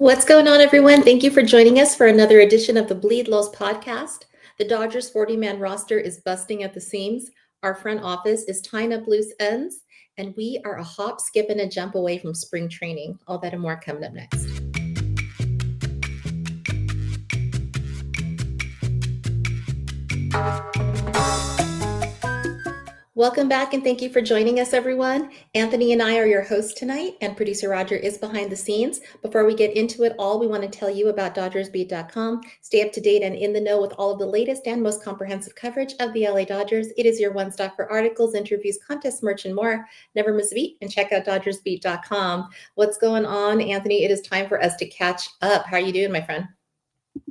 What's going on, everyone? Thank you for joining us for another edition of the Bleed Los podcast. The Dodgers 40-man roster is busting at the seams. Our front office is tying up loose ends, and we are a hop, skip, and a jump away from spring training. All that and more coming up next. Welcome back and thank you for joining us, everyone. Anthony and I are your hosts tonight, and producer Roger is behind the scenes. Before we get into it all, we want to tell you about DodgersBeat.com. Stay up to date and in the know with all of the latest and most comprehensive coverage of the LA Dodgers. It is your one-stop for articles, interviews, contests, merch, and more. Never miss a beat and check out DodgersBeat.com. What's going on, Anthony? It is time for us to catch up. How are you doing, my friend?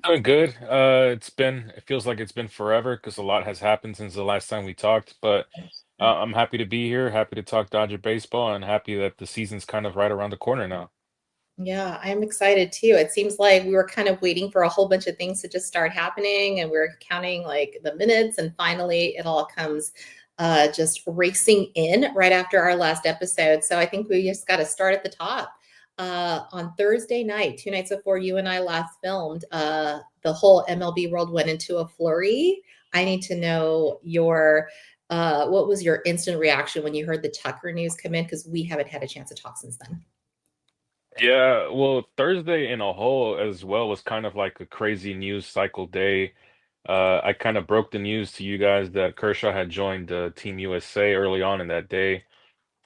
Doing good. It feels like it's been forever because a lot has happened since the last time we talked, but I'm happy to be here, happy to talk Dodger baseball, and happy that the season's kind of right around the corner now. Yeah, I'm excited too. It seems like we were kind of waiting for a whole bunch of things to just start happening, and we are counting like the minutes, and finally it all comes just racing in right after our last episode. So I think we just got to start at the top. On Thursday night, 2 nights before you and I last filmed, the whole MLB world went into a flurry. I need to know what was your instant reaction when you heard the Tucker news come in? Because we haven't had a chance to talk since then. Yeah, well, Thursday in a whole as well was kind of like a crazy news cycle day. I kind of broke the news to you guys that Kershaw had joined Team USA early on in that day.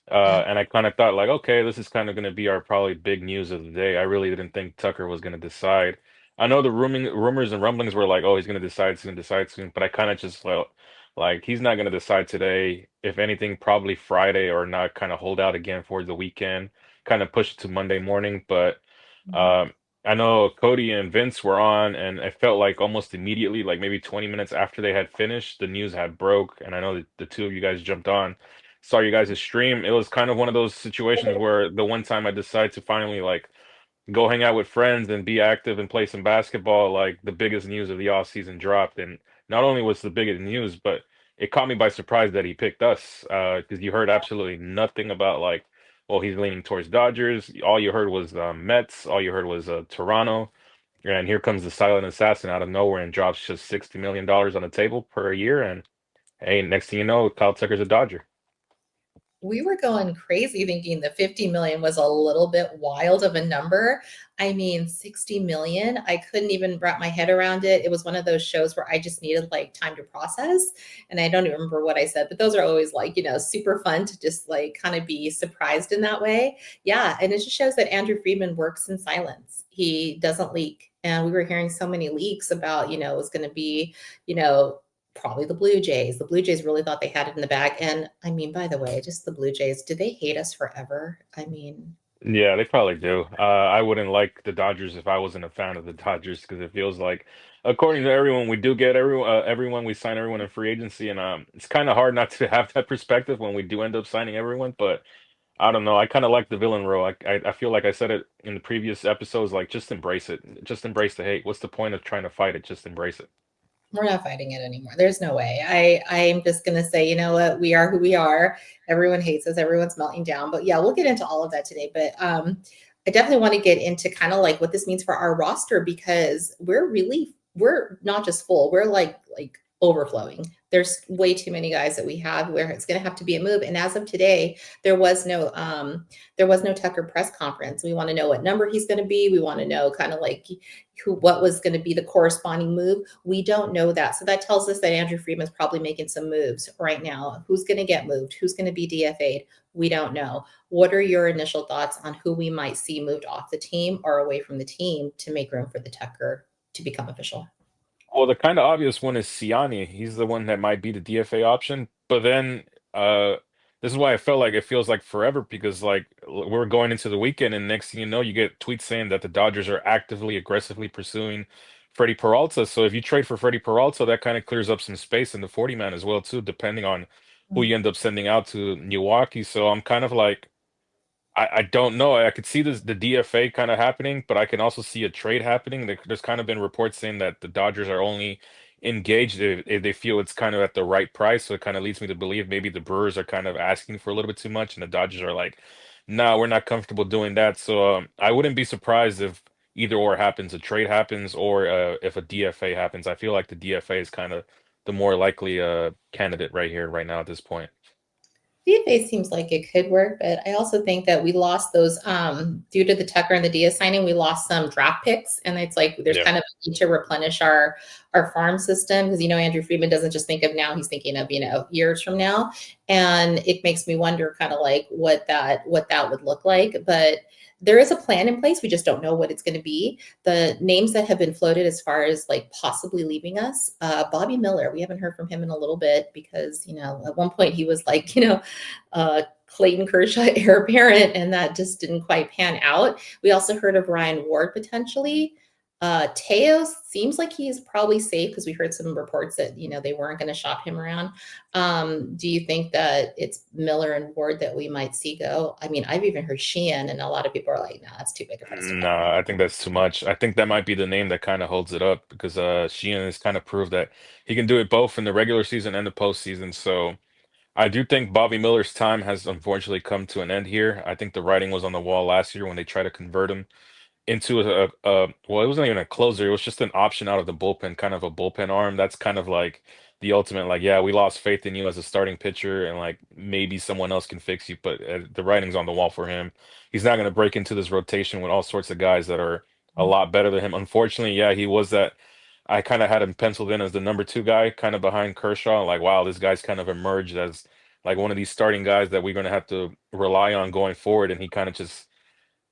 And I kind of thought like, okay, this is kind of going to be our probably big news of the day. I really didn't think Tucker was going to decide. I know the rumors and rumblings were like, oh, he's going to decide soon. But I kind of just felt like he's not going to decide today. If anything, probably Friday or not kind of hold out again for the weekend, kind of push it to Monday morning. But um, I know Cody and Vince were on, and I felt like almost immediately, like maybe 20 minutes after they had finished, the news had broke. And I know that the two of you guys jumped on, saw you guys' stream. It was kind of one of those situations where the one time I decided to finally like go hang out with friends and be active and play some basketball, like the biggest news of the off season dropped. And not only was the biggest news, but it caught me by surprise that he picked us. Because you heard absolutely nothing about like, well, he's leaning towards Dodgers. All you heard was Mets. All you heard was Toronto. And here comes the silent assassin out of nowhere and drops just $60 million on the table per year. And hey, next thing you know, Kyle Tucker's a Dodger. We were going crazy thinking the 50 million was a little bit wild of a number. I mean, 60 million, I couldn't even wrap my head around it. It was one of those shows where I just needed like time to process. And I don't even remember what I said, but those are always like, super fun to just like kind of be surprised in that way. Yeah. And it just shows that Andrew Friedman works in silence. He doesn't leak. And we were hearing so many leaks about, it was going to be, you know, probably the Blue Jays. The Blue Jays really thought they had it in the bag. And I mean, by the way, just the Blue Jays, do they hate us forever? I mean, Yeah, they probably do. I wouldn't like the Dodgers if I wasn't a fan of the Dodgers because it feels like, according to everyone, we do get everyone we sign everyone in free agency, and it's kind of hard not to have that perspective when we do end up signing everyone. But I don't know. I kind of like the villain role. I feel like I said it in the previous episodes. Like, just embrace it. Just embrace the hate. What's the point of trying to fight it? Just embrace it. we're not fighting it anymore. There's no way. I'm just gonna say, you know what, we are who we are. Everyone hates us, everyone's melting down. But yeah, we'll get into all of that today. But I definitely want to get into kind of like what this means for our roster because we're not just full, we're like overflowing. There's way too many guys that we have where it's going to have to be a move. And as of today, there was no Tucker press conference. We want to know what number he's going to be. We want to know kind of like what was going to be the corresponding move. We don't know that. So that tells us that Andrew Friedman's probably making some moves right now. Who's going to get moved? Who's going to be DFA'd? We don't know. What are your initial thoughts on who we might see moved off the team or away from the team to make room for the Tucker to become official? Well, the kind of obvious one is Siani. He's the one that might be the DFA option. But then this is why I felt like it feels like forever because like we're going into the weekend and next thing you know, you get tweets saying that the Dodgers are actively, aggressively pursuing Freddy Peralta. So if you trade for Freddy Peralta, that kind of clears up some space in the 40 man as well too, depending on who you end up sending out to Milwaukee. So I'm kind of like I don't know. I could see the DFA kind of happening, but I can also see a trade happening. There's kind of been reports saying that the Dodgers are only engaged if they feel it's kind of at the right price. So it kind of leads me to believe maybe the Brewers are kind of asking for a little bit too much, and the Dodgers are like, "No, we're not comfortable doing that." So I wouldn't be surprised if either or happens, a trade happens, or if a DFA happens. I feel like the DFA is kind of the more likely candidate right here, right now at this point. DFA seems like it could work, but I also think that we lost those due to the Tucker and the Diaz signing. We lost some draft picks, and it's like there's Yeah. kind of a need to replenish our farm system because Andrew Friedman doesn't just think of now; he's thinking of years from now, and it makes me wonder kind of like what that would look like. But there is a plan in place. We just don't know what it's going to be. The names that have been floated as far as like possibly leaving us, Bobby Miller. We haven't heard from him in a little bit because at one point he was like Clayton Kershaw heir apparent, and that just didn't quite pan out. We also heard of Ryan Ward potentially. Teo seems like he's probably safe because we heard some reports that they weren't going to shop him around. Do you think that it's Miller and Ward that we might see go? I mean, I've even heard Sheehan, and a lot of people are like, "No, that's too big a price to No, pay." I think that's too much. I think that might be the name that kind of holds it up because Sheehan has kind of proved that he can do it both in the regular season and the postseason. So I do think Bobby Miller's time has unfortunately come to an end here. I think the writing was on the wall last year when they tried to convert him into well, it wasn't even a closer. It was just an option out of the bullpen, kind of a bullpen arm. That's kind of like the ultimate, like, yeah, we lost faith in you as a starting pitcher, and like maybe someone else can fix you. But the writing's on the wall for him. He's not going to break into this rotation with all sorts of guys that are a lot better than him. Unfortunately, yeah, he was that. I kind of had him penciled in as the number two guy, kind of behind Kershaw. Like, wow, this guy's kind of emerged as like one of these starting guys that we're going to have to rely on going forward. And he kind of just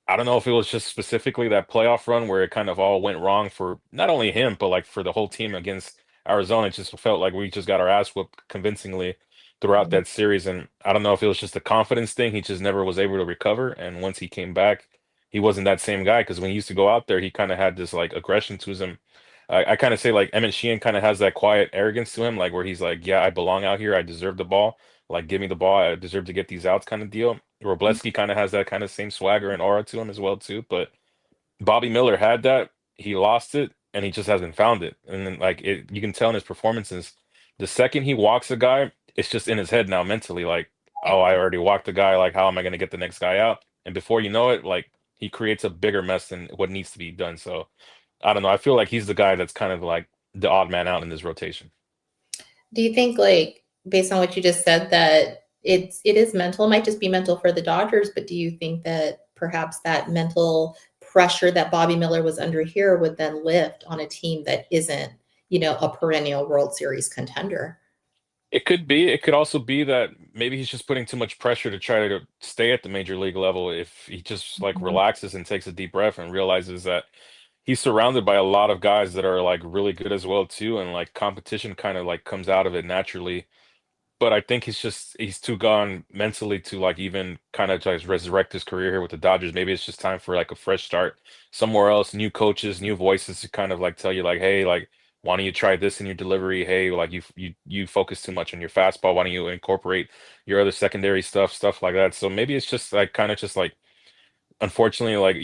I don't know if it was just specifically that playoff run where it kind of all went wrong for not only him, but like for the whole team against Arizona. It just felt like we just got our ass whooped convincingly throughout Mhm. that series. And I don't know if it was just a confidence thing. He just never was able to recover. And once he came back, he wasn't that same guy because when he used to go out there, he kind of had this like aggression to him. I kind of say like Emmett Sheehan kind of has that quiet arrogance to him, like where he's like, yeah, I belong out here. I deserve the ball. Like, give me the ball. I deserve to get these outs kind of deal. Robleski kind of has that kind of same swagger and aura to him as well too. But Bobby Miller had that. He lost it, and he just hasn't found it. And then like you can tell in his performances, the second he walks a guy, it's just in his head now mentally. Like, oh, I already walked a guy. Like, how am I going to get the next guy out? And before you know it, like he creates a bigger mess than what needs to be done. So I don't know. I feel like he's the guy that's kind of like the odd man out in this rotation. Do you think, like, based on what you just said, that it is mental? It might just be mental for the Dodgers, but do you think that perhaps that mental pressure that Bobby Miller was under here would then lift on a team that isn't, a perennial World Series contender? It could be. It could also be that maybe he's just putting too much pressure to try to stay at the major league level. If he just like Mhm. relaxes and takes a deep breath and realizes that he's surrounded by a lot of guys that are like really good as well too, and like competition kind of like comes out of it naturally. But I think he's too gone mentally to like even kind of just resurrect his career here with the Dodgers. Maybe it's just time for like a fresh start somewhere else, new coaches, new voices to kind of like tell you like, hey, like why don't you try this in your delivery? Hey, like you focus too much on your fastball. Why don't you incorporate your other secondary stuff like that? So maybe it's just like kind of just like unfortunately, like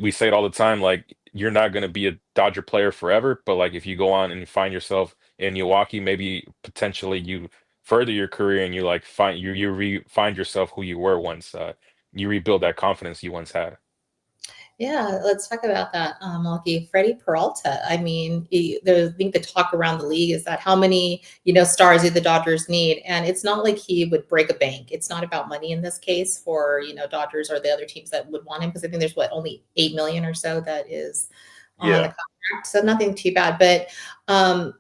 we say it all the time, like you're not going to be a Dodger player forever, but like if you go on and you find yourself in Milwaukee, maybe potentially you further your career and you like find yourself who you were once. You rebuild that confidence you once had. Yeah, let's talk about that, Milky. Freddy Peralta. I mean, I think the talk around the league is that how many, stars do the Dodgers need? And it's not like he would break a bank. It's not about money in this case for, Dodgers or the other teams that would want him because I think there's only 8 million or so that is on the Yeah. contract. So nothing too bad. But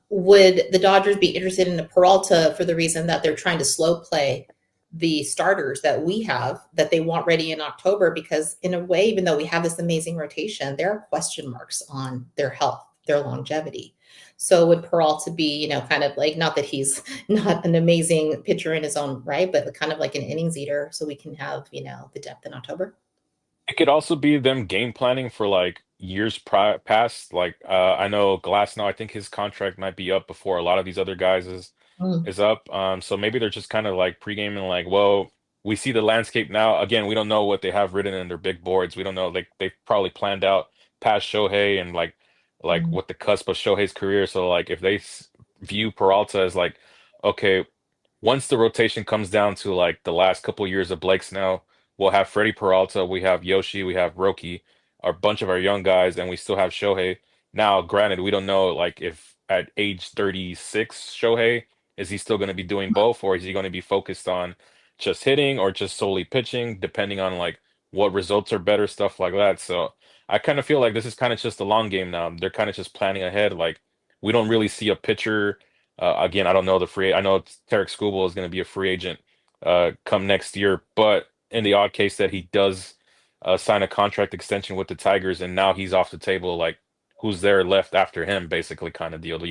would the Dodgers be interested in a Peralta for the reason that they're trying to slow play the starters that we have that they want ready in October? Because in a way, even though we have this amazing rotation, there are question marks on their health, their longevity. So would Peralta be, kind of like, not that he's not an amazing pitcher in his own right, but kind of like an innings eater so we can have, the depth in October? It could also be them game planning for like years past. Like I know Glass now, I think his contract might be up before a lot of these other guys Mm, is up. So maybe they're just kind of like pre-gaming, like, well, we see the landscape now. Again, we don't know what they have written in their big boards. We don't know. Like they've probably planned out past Shohei and like mm. what the cusp of Shohei's career. So like if they view Peralta as like, okay, once the rotation comes down to like the last couple years of Blake's now, we'll have Freddie Peralta, we have Yoshi, we have Roki. a bunch of our young guys, and we still have Shohei. Now, granted, we don't know like if at age 36, Shohei is he still going to be doing both, or is he going to be focused on just hitting or just solely pitching, depending on like what results are better, stuff like that. So I kind of feel like this is kind of just a long game now. They're kind of just planning ahead. Like we don't really see a pitcher. Again, I don't know the free. I know Tarek Skubal is going to be a free agent come next year, but in the odd case that he does sign a contract extension with the Tigers and now he's off the table, like who's there left after him, basically kind of deal. Do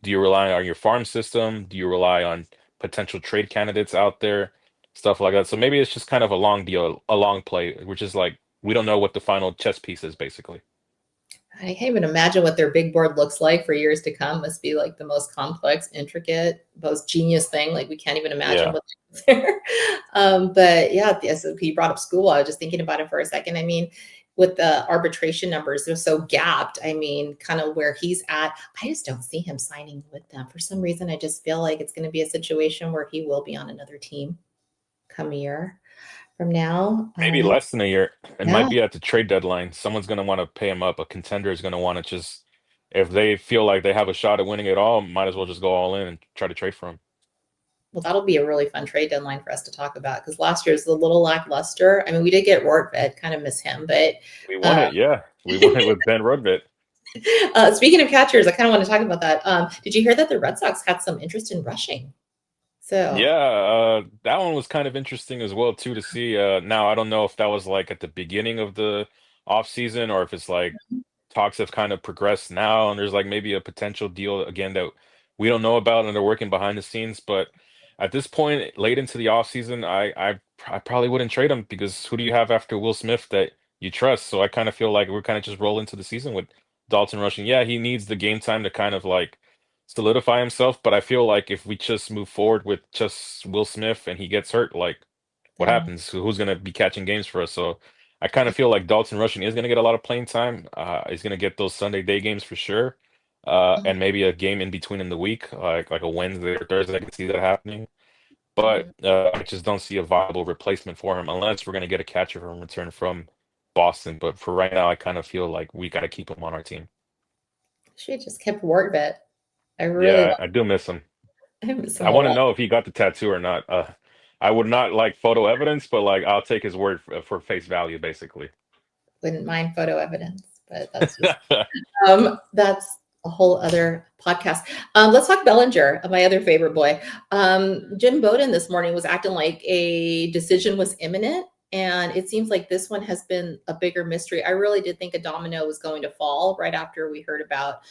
you rely on your farm system? Do you rely on potential trade candidates out there? Stuff like that. So maybe it's just kind of a long deal, a long play, which is like we don't know what the final chess piece is, basically. I can't even imagine what their big board looks like for years to come. Must be like the most complex, intricate, most genius thing. Like we can't even imagine Yeah. what's there. But yeah, so he brought up school. I was just thinking about it for a second. I mean, with the arbitration numbers, they're so gapped. I mean, kind of where he's at. I just don't see him signing with them. For some reason, I just feel like it's going to be a situation where he will be on another team come a year from now. Maybe less than a year. It Yeah. might be at the trade deadline. Someone's going to want to pay him up. A contender is going to want to just, if they feel like they have a shot at winning it all, might as well just go all in and try to trade for him. Well, that'll be a really fun trade deadline for us to talk about because last year's a little lackluster. I mean, we did get Rortvedt, kind of miss him, but We won uh, it, yeah. We won it with Ben Rudvit. speaking of catchers, I kind of want to talk about that. Did you hear that the Red Sox had some interest in rushing? So, Yeah, that one was kind of interesting as well too to see. Now I don't know if that was like at the beginning of the off season or if it's like talks have kind of progressed now and there's like maybe a potential deal again that we don't know about and they're working behind the scenes. But at this point, late into the off season, I probably wouldn't trade him because who do you have after Will Smith that you trust? So I kind of feel like we're kind of just roll into the season with Dalton rushing. Yeah, he needs the game time to kind of like solidify himself, but I feel like if we just move forward with just Will Smith and he gets hurt, like what yeah. happens? Who's going to be catching games for us? So I kind of feel like Dalton Rushing is going to get a lot of playing time. He's going to get those Sunday day games for sure. And maybe a game in between in the week, like a Wednesday or Thursday. I can see that happening. But Mhm. I just don't see a viable replacement for him unless we're going to get a catcher from return from Boston. But for right now, I kind of feel like we got to keep him on our team. She just kept Rortvedt. I really Yeah, love I do miss him. I miss him I a want to lot. know if he got the tattoo or not. I would not like photo evidence, but like I'll take his word for face value, basically. Wouldn't mind photo evidence, but that's a whole other podcast. Let's talk Bellinger, my other favorite boy. Jim Bowden this morning was acting like a decision was imminent, and it seems like this one has been a bigger mystery. I really did think a domino was going to fall right after we heard about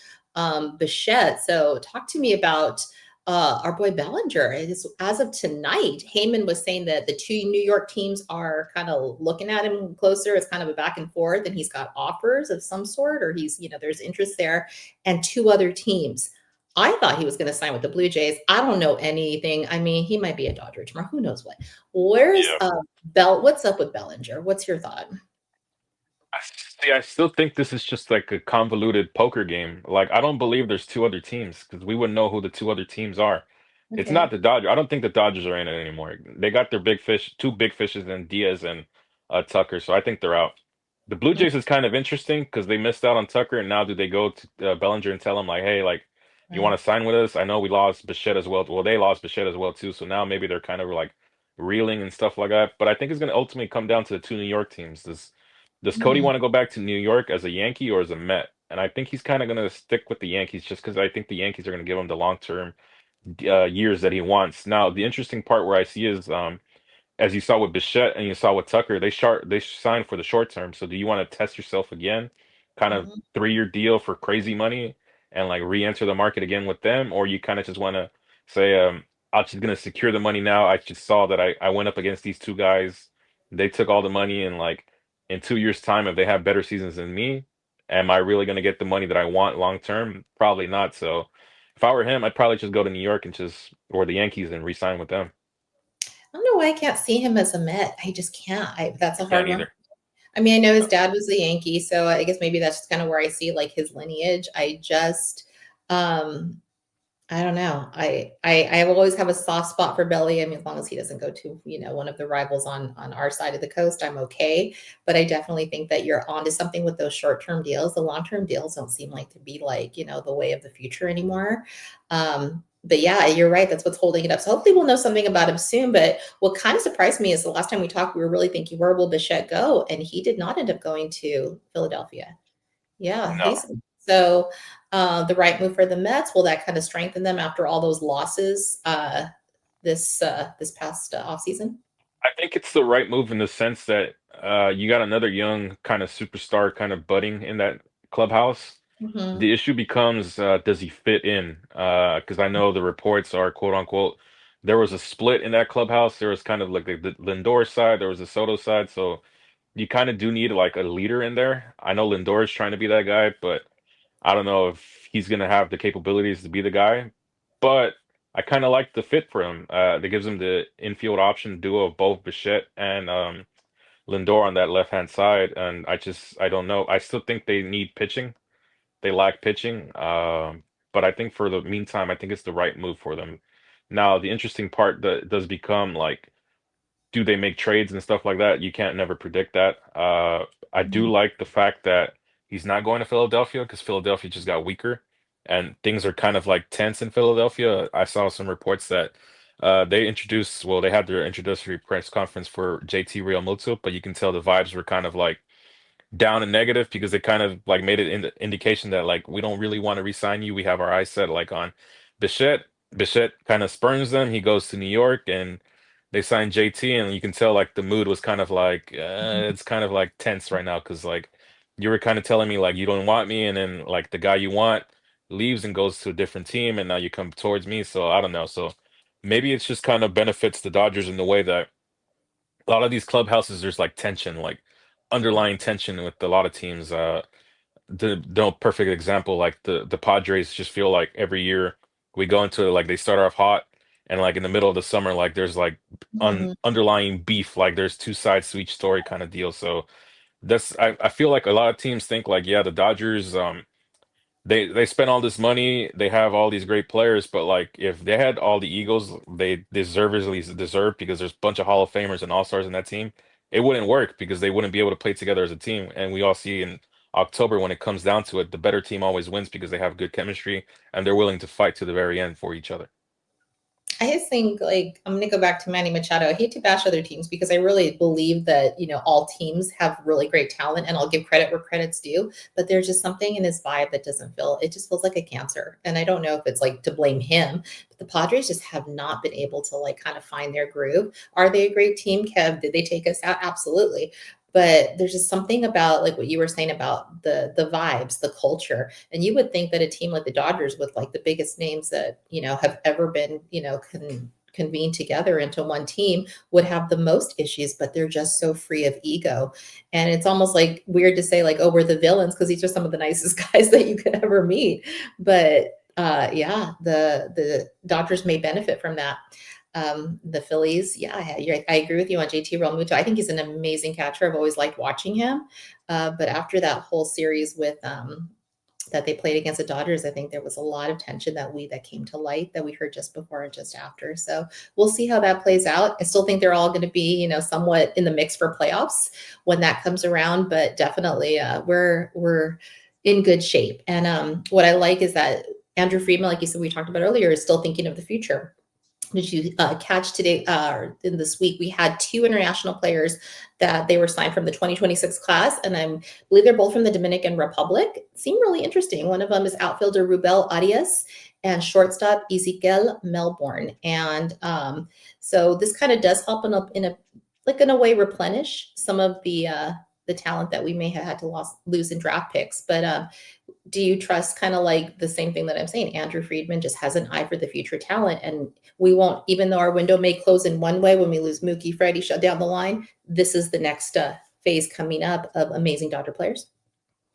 Bichette. So, talk to me about our boy Bellinger. As of tonight, Heyman was saying that the two New York teams are kind of looking at him closer. It's kind of a back and forth, and he's got offers of some sort, or there's interest there, and two other teams. I thought he was going to sign with the Blue Jays. I don't know anything. I mean, he might be a Dodger tomorrow. Who knows what? Where's Yeah. What's up with Bellinger? What's your thought? See, I still think this is just like a convoluted poker game. Like, I don't believe there's two other teams because we wouldn't know who the two other teams are. It's not Okay. the Dodgers. I don't think the Dodgers are in it anymore. They got their big fish, two big fishes in Diaz and Tucker, so I think they're out. The Blue Jays is kind of interesting because they missed out on Tucker, and now do they go to Bellinger and tell him like, hey, like, you want Right. to sign with us? I know we lost Bichette as well. Well, they lost Bichette as well too, so now maybe they're kind of like reeling and stuff like that. But I think it's going to ultimately come down to the two New York teams. Does Cody Hmm. want to go back to New York as a Yankee or as a Met? And I think he's kind of going to stick with the Yankees just because I think the Yankees are going to give him the long-term years that he wants. Now, the interesting part where I see is as you saw with Bichette and you saw with Tucker, they signed for the short term. So do you want to test yourself again? Kind of Hmm. 3-year deal for crazy money and like re-enter the market again with them, or you kind of just want to say, I'm just gonna secure the money now. I just saw that I went up against these two guys. They took all the money and like in 2 years' time, if they have better seasons than me, am I really gonna get the money that I want long term? Probably not. So if I were him, I'd probably just go to New York and just or the Yankees and re-sign with them. I don't know why I can't see him as a Met. I just can't. That's I a can't hard one. either. I mean, I know his dad was a Yankee, so I guess maybe that's just kind of where I see like his lineage. Um I don't know. I always have a soft spot for Belly. I mean, as long as he doesn't go to, one of the rivals on our side of the coast, I'm okay. But I definitely think that you're onto something with those short-term deals. The long-term deals don't seem like to be like, the way of the future anymore. But yeah, you're right. That's what's holding it up. So hopefully we'll know something about him soon. But what kind of surprised me is the last time we talked, we were really thinking, where will Bichette go? And he did not end up going to Philadelphia. Yeah, No. he's so the right move for the Mets. Will that kind of strengthen them after all those losses this past offseason? I think it's the right move in the sense that you got another young kind of superstar kind of budding in that clubhouse. Hmm. The issue becomes, does he fit in? Because I know the reports are quote unquote, there was a split in that clubhouse. There was kind of like the Lindor side, there was a Soto side. So you kind of do need like a leader in there. I know Lindor is trying to be that guy, but I don't know if he's going to have the capabilities to be the guy. But I kind of like the fit for him. That gives him the infield option duo of both Bichette and Lindor on that left-hand side. And I don't know. I still think they need pitching. They lack pitching. But I think for the meantime, I think it's the right move for them. Now, the interesting part that does become like, do they make trades and stuff like that? You can't never predict that. I do like the fact that he's not going to Philadelphia because Philadelphia just got weaker and things are kind of like tense in Philadelphia. I saw some reports that they had their introductory press conference for JT Realmuto, but you can tell the vibes were kind of like down and negative because they kind of like made it in the indication that like we don't really want to re-sign you. We have our eyes set like on Bichette. Bichette kind of spurns them. He goes to New York and they sign JT, and you can tell like the mood was kind of like it's kind of like tense right now because like you were kind of telling me like you don't want me, and then like the guy you want leaves and goes to a different team, and now you come towards me. So I don't know. So maybe it's just kind of benefits the Dodgers in the way that a lot of these clubhouses there's like tension, like underlying tension with a lot of teams. The no perfect example, like the Padres just feel like every year we go into like they start off hot and like in the middle of the summer, like there's like Hmm. underlying beef, like there's two sides to each story kind of deal. So I feel like a lot of teams think like, yeah, the Dodgers, they spend all this money, they have all these great players, but like if they had all the egos they deservedly deserve because there's a bunch of Hall of Famers and All-Stars in that team, it wouldn't work because they wouldn't be able to play together as a team. And we all see in October when it comes down to it, the better team always wins because they have good chemistry and they're willing to fight to the very end for each other. I just think like I'm gonna go back to Manny Machado. I hate to bash other teams because I really believe that all teams have really great talent, and I'll give credit where credit's due. But there's just something in his vibe that doesn't feel. It just feels like a cancer, and I don't know if it's like to blame him. But the Padres just have not been able to like kind of find their groove. Are they a great team, Kev? Did they take us out? Absolutely. But there's just something about like what you were saying about the vibes, the culture, and you would think that a team like the Dodgers, with like the biggest names that have ever been convened together into one team, would have the most issues, but they're just so free of ego. And it's almost like weird to say like, oh, we're the villains, because these are some of the nicest guys that you could ever meet. But yeah, the Dodgers may benefit from that. The Phillies, yeah, I agree with you on JT Realmuto. I think he's an amazing catcher. I've always liked watching him. But after that whole series with that they played against the Dodgers, I think there was a lot of tension that came to light that we heard just before and just after. So we'll see how that plays out. I still think they're all going to be, somewhat in the mix for playoffs when that comes around, but definitely we're in good shape. And what I like is that Andrew Friedman, like you said, we talked about earlier, is still thinking of the future. Did you catch today in this week? We had two international players that they were signed from the 2026 class, and I believe they're both from the Dominican Republic. Seem really interesting. One of them is outfielder Rubel Arias and shortstop Ezequiel Melbourne. And so this kind of does help in a way replenish some of the talent that we may have had to lose in draft picks. But do you trust kind of like the same thing that I'm saying? Andrew Friedman just has an eye for the future talent, and we won't, even though our window may close in one way when we lose Mookie, Freddy, shut down the line. This is the next phase coming up of amazing Dodger players.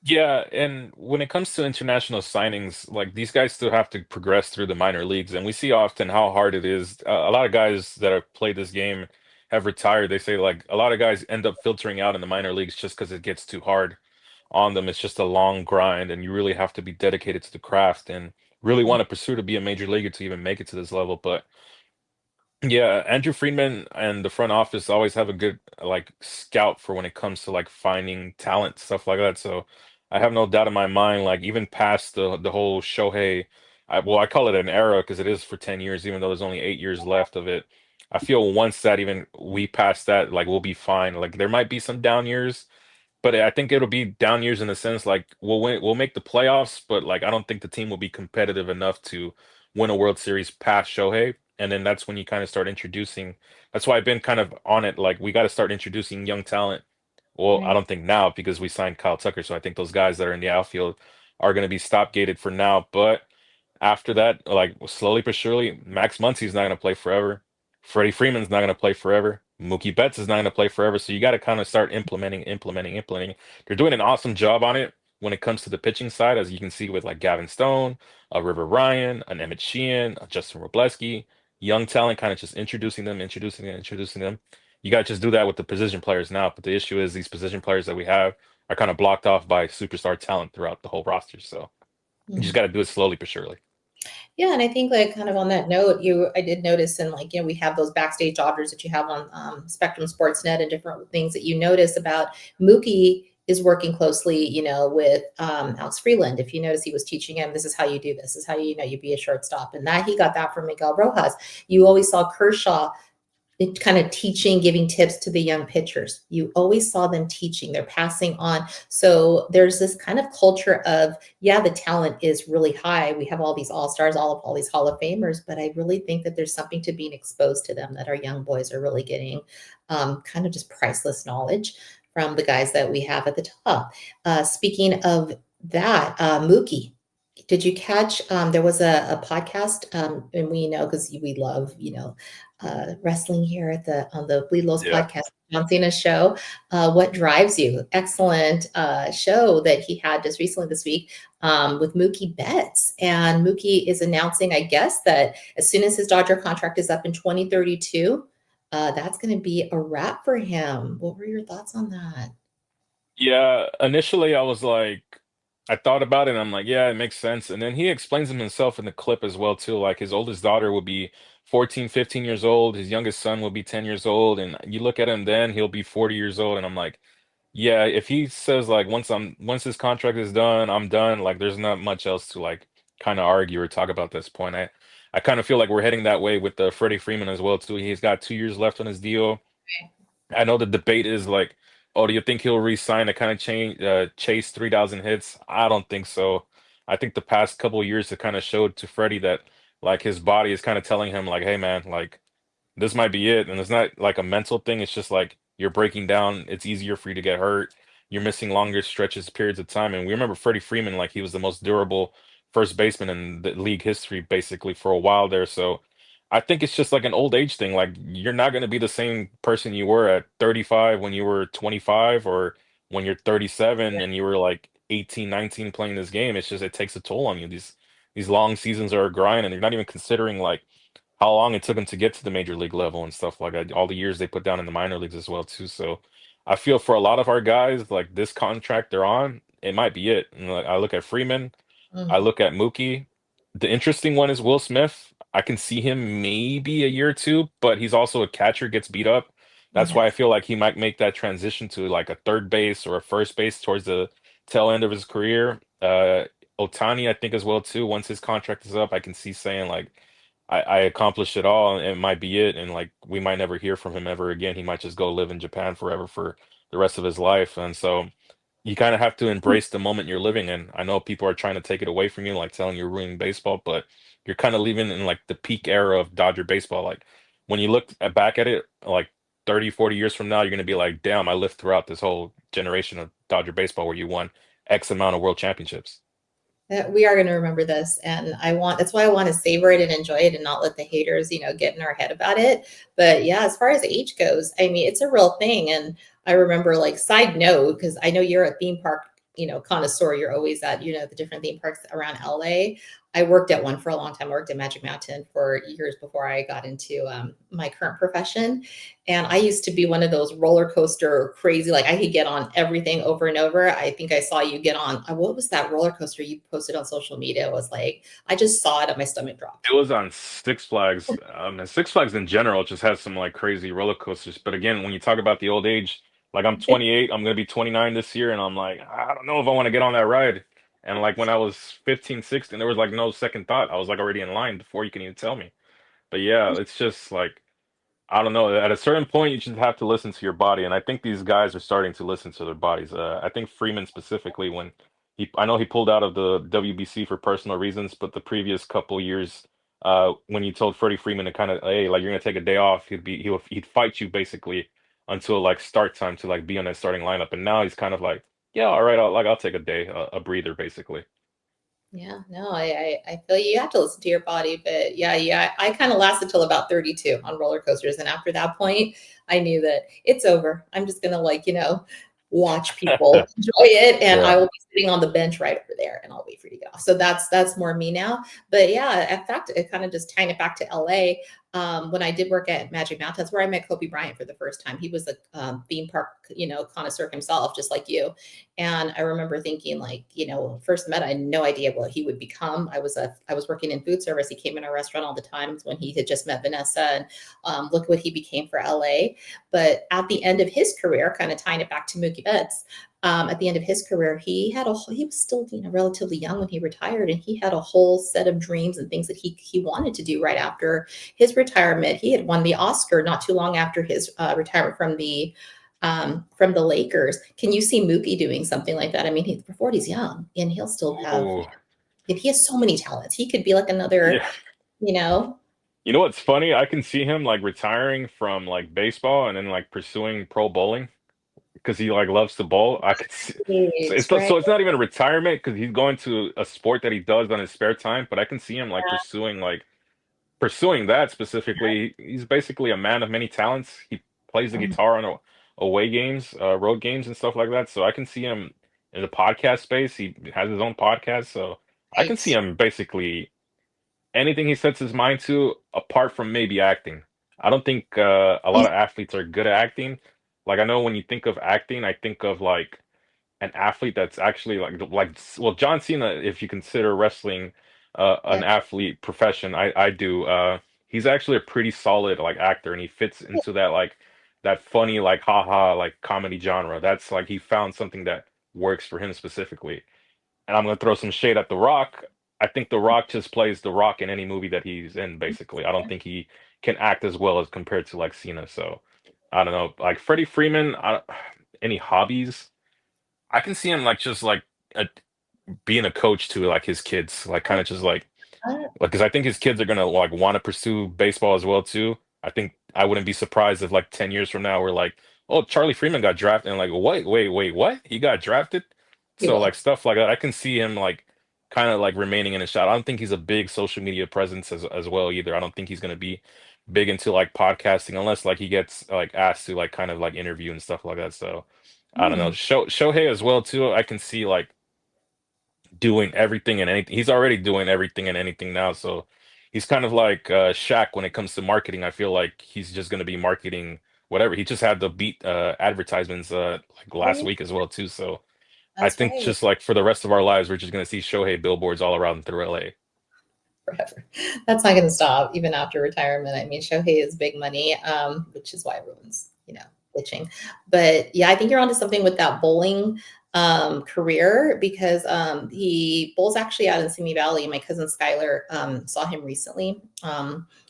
Yeah, and when it comes to international signings, like these guys still have to progress through the minor leagues, and we see often how hard it is. A lot of guys that have played this game have retired. They say like a lot of guys end up filtering out in the minor leagues just because it gets too hard on them. It's just a long grind, and you really have to be dedicated to the craft. And really want to pursue to be a major leaguer to even make it to this level. But yeah, Andrew Friedman and the front office always have a good like scout for when it comes to like finding talent, stuff like that. So I have no doubt in my mind, like even past the whole Shohei, I call it an era because it is for 10 years, even though there's only 8 years left of it. I feel once that even we pass that, like we'll be fine. Like there might be some down years, but I think it'll be down years in the sense like we'll win, we'll make the playoffs, but like I don't think the team will be competitive enough to win a World Series past Shohei. And then that's when you kind of start introducing. That's why I've been kind of on it. Like we got to start introducing young talent. Well, I Right. don't think now because we signed Kyle Tucker, so I think those guys that are in the outfield are going to be stop gated for now. But after that, like slowly but surely, Max Muncy's not going to play forever. Freddie Freeman's not going to play forever. Mookie Betts is not going to play forever. So you got to kind of start implementing. They're doing an awesome job on it when it comes to the pitching side, as you can see with like Gavin Stone, a River Ryan, an Emmett Sheehan, a Justin Robleski, young talent, kind of just introducing them. You got to just do that with the position players now. But the issue is these position players that we have are kind of blocked off by superstar talent throughout the whole roster. So you just Mhm. got to do it slowly but surely. Yeah, and I think like kind of on that note, I did notice, and like we have those backstage offers that you have on Spectrum Sportsnet and different things that you notice about Mookie is working closely, with Alex Freeland. If you notice, he was teaching him, this is how you do this is how you be a shortstop, and that he got that from Miguel Rojas. You always saw Kershaw kind of teaching, giving tips to the young pitchers. You always saw them teaching, they're passing on. So there's this kind of culture of, yeah, the talent is really high. We have all these all stars, all these Hall of Famers, but I really think that there's something to being exposed to them that our young boys are really getting kind of just priceless knowledge from the guys that we have at the top. Speaking of that, Mookie. Did you catch? There was a podcast, and we know because we love, wrestling here at the on the Bleed Lows Yeah. podcast, John Cena's show. What drives you? Excellent show that he had just recently this week with Mookie Betts, and Mookie is announcing, I guess, that as soon as his Dodger contract is up in 2032, that's going to be a wrap for him. What were your thoughts on that? Yeah, initially I was like, I thought about it and I'm like, yeah, it makes sense. And then he explains himself in the clip as well too. Like his oldest daughter will be 14, 15 years old. His youngest son will be 10 years old. And you look at him then, he'll be 40 years old. And I'm like, yeah, if he says like once his contract is done, I'm done, like there's not much else to like kind of argue or talk about this point. I kind of feel like we're heading that way with Freddie Freeman as well too. He's got 2 years left on his deal. I know the debate is like, oh, do you think he'll re-sign to kind of chase 3,000 hits? I don't think so. I think the past couple of years have kind of showed to Freddie that like his body is kind of telling him like, hey man, like this might be it. And it's not like a mental thing. It's just like you're breaking down. It's easier for you to get hurt. You're missing longer stretches, periods of time. And we remember Freddie Freeman, like he was the most durable first baseman in the league history, basically for a while there. So I think it's just like an old age thing. Like you're not going to be the same person you were at 35 when you were 25 or when you're 37 and you were like 18, 19 playing this game. It's just it takes a toll on you. These long seasons are a grind and you're not even considering like how long it took them to get to the major league level and stuff like that. All the years they put down in the minor leagues as well too. So I feel for a lot of our guys, like this contract they're on, it might be it. And like, I look at Freeman, I Mhm. look at Mookie. The interesting one is Will Smith. I can see him maybe a year or two, but he's also a catcher, gets beat up. That's why I Yes. feel like he might make that transition to like a third base or a first base towards the tail end of his career. Otani, I think as well too. Once his contract is up, I can see saying like, I accomplished it all, and it might be it, and like we might never hear from him ever again. He might just go live in Japan forever for the rest of his life, and so you kind of have to embrace the moment you're living in. I know people are trying to take it away from you, like telling you're ruining baseball, but you're kind of living in like the peak era of Dodger baseball. Like when you look back at it, like 30, 40 years from now, you're going to be like, damn, I lived throughout this whole generation of Dodger baseball where you won X amount of world championships. We are going to remember this, and that's why I want to savor it and enjoy it and not let the haters get in our head about it. But yeah, as far as age goes, I mean, it's a real thing. And I remember, like, side note, because I know you're a theme park connoisseur. You're always at the different theme parks around LA. I worked at one for a long time. I worked at Magic Mountain for years before I got into my current profession. And I used to be one of those roller coaster crazy, like I could get on everything over and over. I think I saw you get on, what was that roller coaster you posted on social media? It was like, I just saw it and my stomach dropped. It was on Six Flags. And Six Flags in general just has some like crazy roller coasters. But again, when you talk about the old age, like I'm 28, I'm gonna be 29 this year, and I'm like, I don't know if I want to get on that ride. And like when I was 15, 16, there was like no second thought. I was like already in line before you can even tell me. But yeah, it's just like I don't know. At a certain point, you just have to listen to your body, and I think these guys are starting to listen to their bodies. I think Freeman specifically, when I know he pulled out of the WBC for personal reasons, but the previous couple years, when you told Freddie Freeman to kind of, hey, like you're gonna take a day off, he'd fight you basically until like start time to like be on that starting lineup, and now he's kind of like, yeah, all right, I'll take a day, a breather, basically. Yeah, no, I feel you. You have to listen to your body, but yeah, I kind of lasted till about 32 on roller coasters, and after that point, I knew that it's over. I'm just gonna like watch people enjoy it, and I Yeah. will be sitting on the bench right over there, and I'll wait for you to get off. So that's more me now. But yeah, in fact, it kind of just tying it back to LA. When I did work at Magic Mountain, that's where I met Kobe Bryant for the first time. He was a theme park, connoisseur himself, just like you. And I remember thinking, like, first met, I had no idea what he would become. I was working in food service. He came in our restaurant all the times when he had just met Vanessa, and look what he became for LA. But at the end of his career, kind of tying it back to Mookie Betts, at the end of his career, he was still relatively young when he retired, and he had a whole set of dreams and things that he wanted to do right after his retirement. He had won the Oscar not too long after his retirement from the Lakers. Can you see Mookie doing something like that? I mean, he's young, and he'll still have. Oh, If he has so many talents, he could be like another. yeah. You know, You know what's funny? I can see him like retiring from like baseball and then like pursuing pro bowling because he like loves to bowl. I could see, it's right. so it's not even a retirement because he's going to a sport that he does on his spare time, but I can see him like pursuing that specifically. He's basically a man of many talents. He plays the guitar on away games, road games and stuff like that. So I can see him in the podcast space. He has his own podcast, so I can see Right. him basically anything he sets his mind to, apart from maybe acting. I don't think a lot of athletes are good at acting. Like I know when you think of acting, I think of like an athlete that's actually well, John Cena, if you consider wrestling Yeah. an athlete profession, I do. He's actually a pretty solid like actor, and he fits into that like that funny like haha like comedy genre. That's like he found something that works for him specifically. And I'm gonna throw some shade at The Rock. I think The Rock just plays The Rock in any movie that he's in, basically. I don't think he can act as well as compared to like Cena. So I don't know. Like Freddie Freeman, any hobbies? I can see him like just like a, being a coach to like his kids, like kind of just like because I think his kids are gonna like want to pursue baseball as well too. I think I wouldn't be surprised if like 10 years from now we're like, oh, Charlie Freeman got drafted, and like, wait, what? He got drafted? He So like will. stuff like that, I can see him like kind of like remaining in a shot. I don't think he's a big social media presence as well either. I don't think he's gonna be big into like podcasting unless like he gets like asked to like kind of like interview and stuff like that. So I don't know. Hmm. Shohei as well too. I can see like doing everything and anything. He's already doing everything and anything now. So he's kind of like Shaq when it comes to marketing. I feel like he's just going to be marketing whatever. He just had the beat advertisements like Oh last yeah, week as well too. So I that's think right. just like for the rest of our lives, we're just going to see Shohei billboards all around through LA. Forever. That's not going to stop even after retirement. I mean, Shohei is big money, which is why everyone's pitching. But yeah, I think you're onto something with that bowling career because he bowls actually out in Simi Valley. My cousin Skylar saw him recently.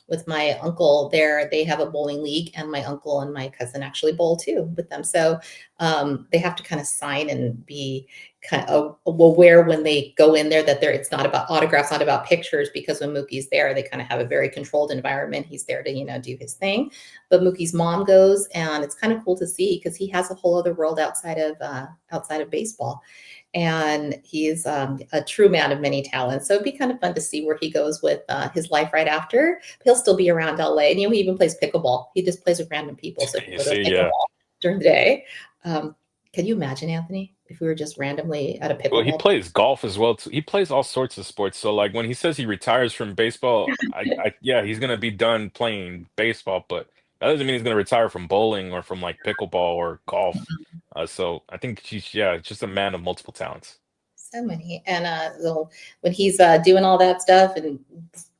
With my uncle there, they have a bowling league, and my uncle and my cousin actually bowl too with them. So they have to kind of sign and be kind of aware when they go in there that it's not about autographs, not about pictures, because when Mookie's there, they kind of have a very controlled environment. He's there to, do his thing. But Mookie's mom goes, and it's kind of cool to see because he has a whole other world outside of baseball. And he's a true man of many talents. So it'd be kind of fun to see where he goes with his life right after. He'll still be around LA. And, he even plays pickleball. He just plays with random people. So he You go to see, yeah. pickleball during the day. Um, Can you imagine, Anthony, if we were just randomly at a Well, he pickleball? plays golf as well too. He plays all sorts of sports. So like when he says he retires from baseball, yeah, he's gonna be done playing baseball, but that doesn't mean he's gonna retire from bowling or from like pickleball or golf. So I think he's yeah, just a man of multiple talents. So many. And so when he's doing all that stuff, and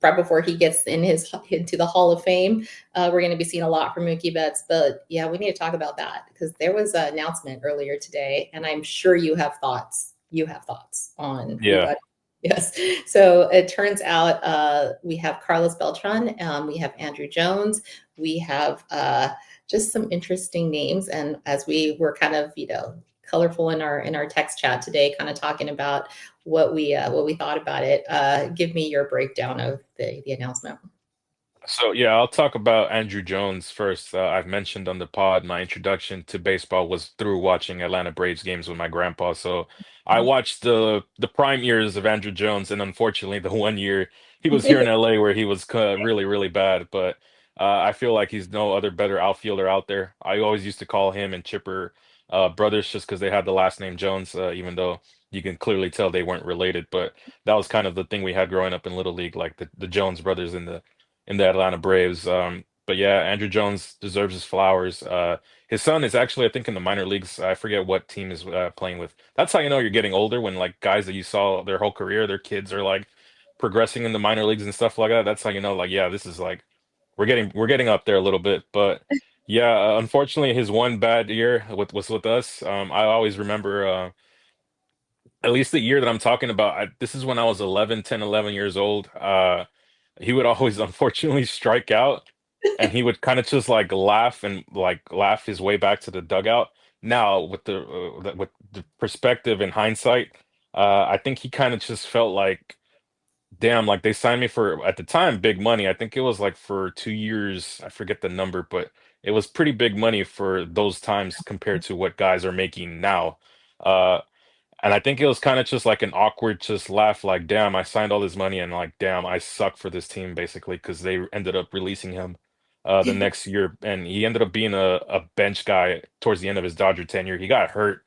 right before he gets into the Hall of Fame, we're going to be seeing a lot from Mookie Betts. But yeah, we need to talk about that because there was an announcement earlier today, and I'm sure you have thoughts. You have thoughts on who Yeah. got. Yes. So it turns out we have Carlos Beltran, we have Andruw Jones, we have just some interesting names. And as we were kind of, colorful in our text chat today, kind of talking about what we thought about it. Give me your breakdown of the announcement. So yeah, I'll talk about Andruw Jones first. I've mentioned on the pod my introduction to baseball was through watching Atlanta Braves games with my grandpa. So I watched the prime years of Andruw Jones, and unfortunately, the one year he was here in LA where he was really really bad. But I feel like he's no other better outfielder out there. I always used to call him and Chipper brothers just because they had the last name Jones, even though you can clearly tell they weren't related. But that was kind of the thing we had growing up in Little League, like the Jones brothers in the Atlanta Braves. But yeah, Andruw Jones deserves his flowers. His son is actually, I think, in the minor leagues. I forget what team is playing with. That's how you know you're getting older when like guys that you saw their whole career, their kids are like progressing in the minor leagues and stuff like that. That's how you know, like, yeah, this is like we're getting up there a little bit. But yeah, unfortunately, his one bad year was with us. I always remember. At least the year that I'm talking about, this is when I was 11, 10, 11 years old. He would always unfortunately strike out and he would kind of just like laugh and like laugh his way back to the dugout. Now, with the perspective and hindsight, I think he kind of just felt like, damn, like they signed me for at the time big money. I think it was like for 2 years. I forget the number, but it was pretty big money for those times compared to what guys are making now. Uh, and I think it was kind of just like an awkward just laugh, like, damn, I signed all this money and like, damn, I suck for this team basically because they ended up releasing him the next year. And he ended up being a bench guy towards the end of his Dodger tenure. He got hurt.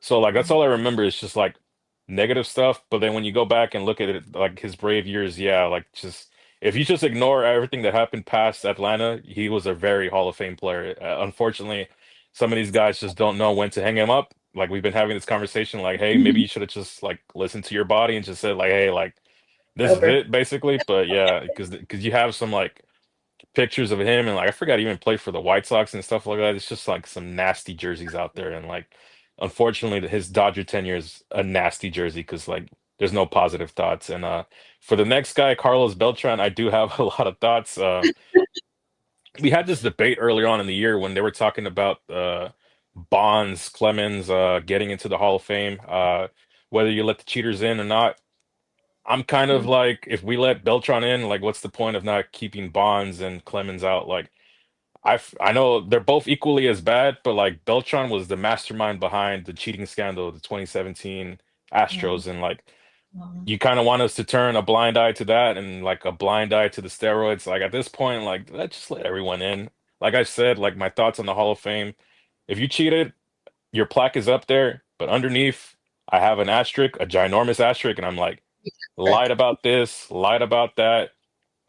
So like that's all I remember is just like negative stuff. But then when you go back and look at it, like his Brave years, yeah, like just if you just ignore everything that happened past Atlanta, he was a very Hall of Fame player. Unfortunately, some of these guys just don't know when to hang him up. Like we've been having this conversation, like, hey, maybe you should have just like listened to your body and just said, like, hey, like this is Over. it, basically. But yeah, because you have some like pictures of him and like I forgot he even played for the White Sox and stuff like that. It's just like some nasty jerseys out there, and like unfortunately, his Dodger tenure is a nasty jersey because like there's no positive thoughts. And for the next guy, Carlos Beltran, I do have a lot of thoughts. We had this debate earlier on in the year when they were talking about Bonds, Clemens getting into the Hall of Fame, whether you let the cheaters in or not. I'm kind of like, if we let Beltran in, like, what's the point of not keeping Bonds and Clemens out? Like, I know they're both equally as bad, but like Beltran was the mastermind behind the cheating scandal, the 2017 Yeah. Astros, and like you kind of want us to turn a blind eye to that and like a blind eye to the steroids. Like at this point, like let's just let everyone in. Like I said, like my thoughts on the Hall of Fame. If you cheated, your plaque is up there, but underneath, I have an asterisk, a ginormous asterisk, and I'm like, lied Correct. about this, lied about that.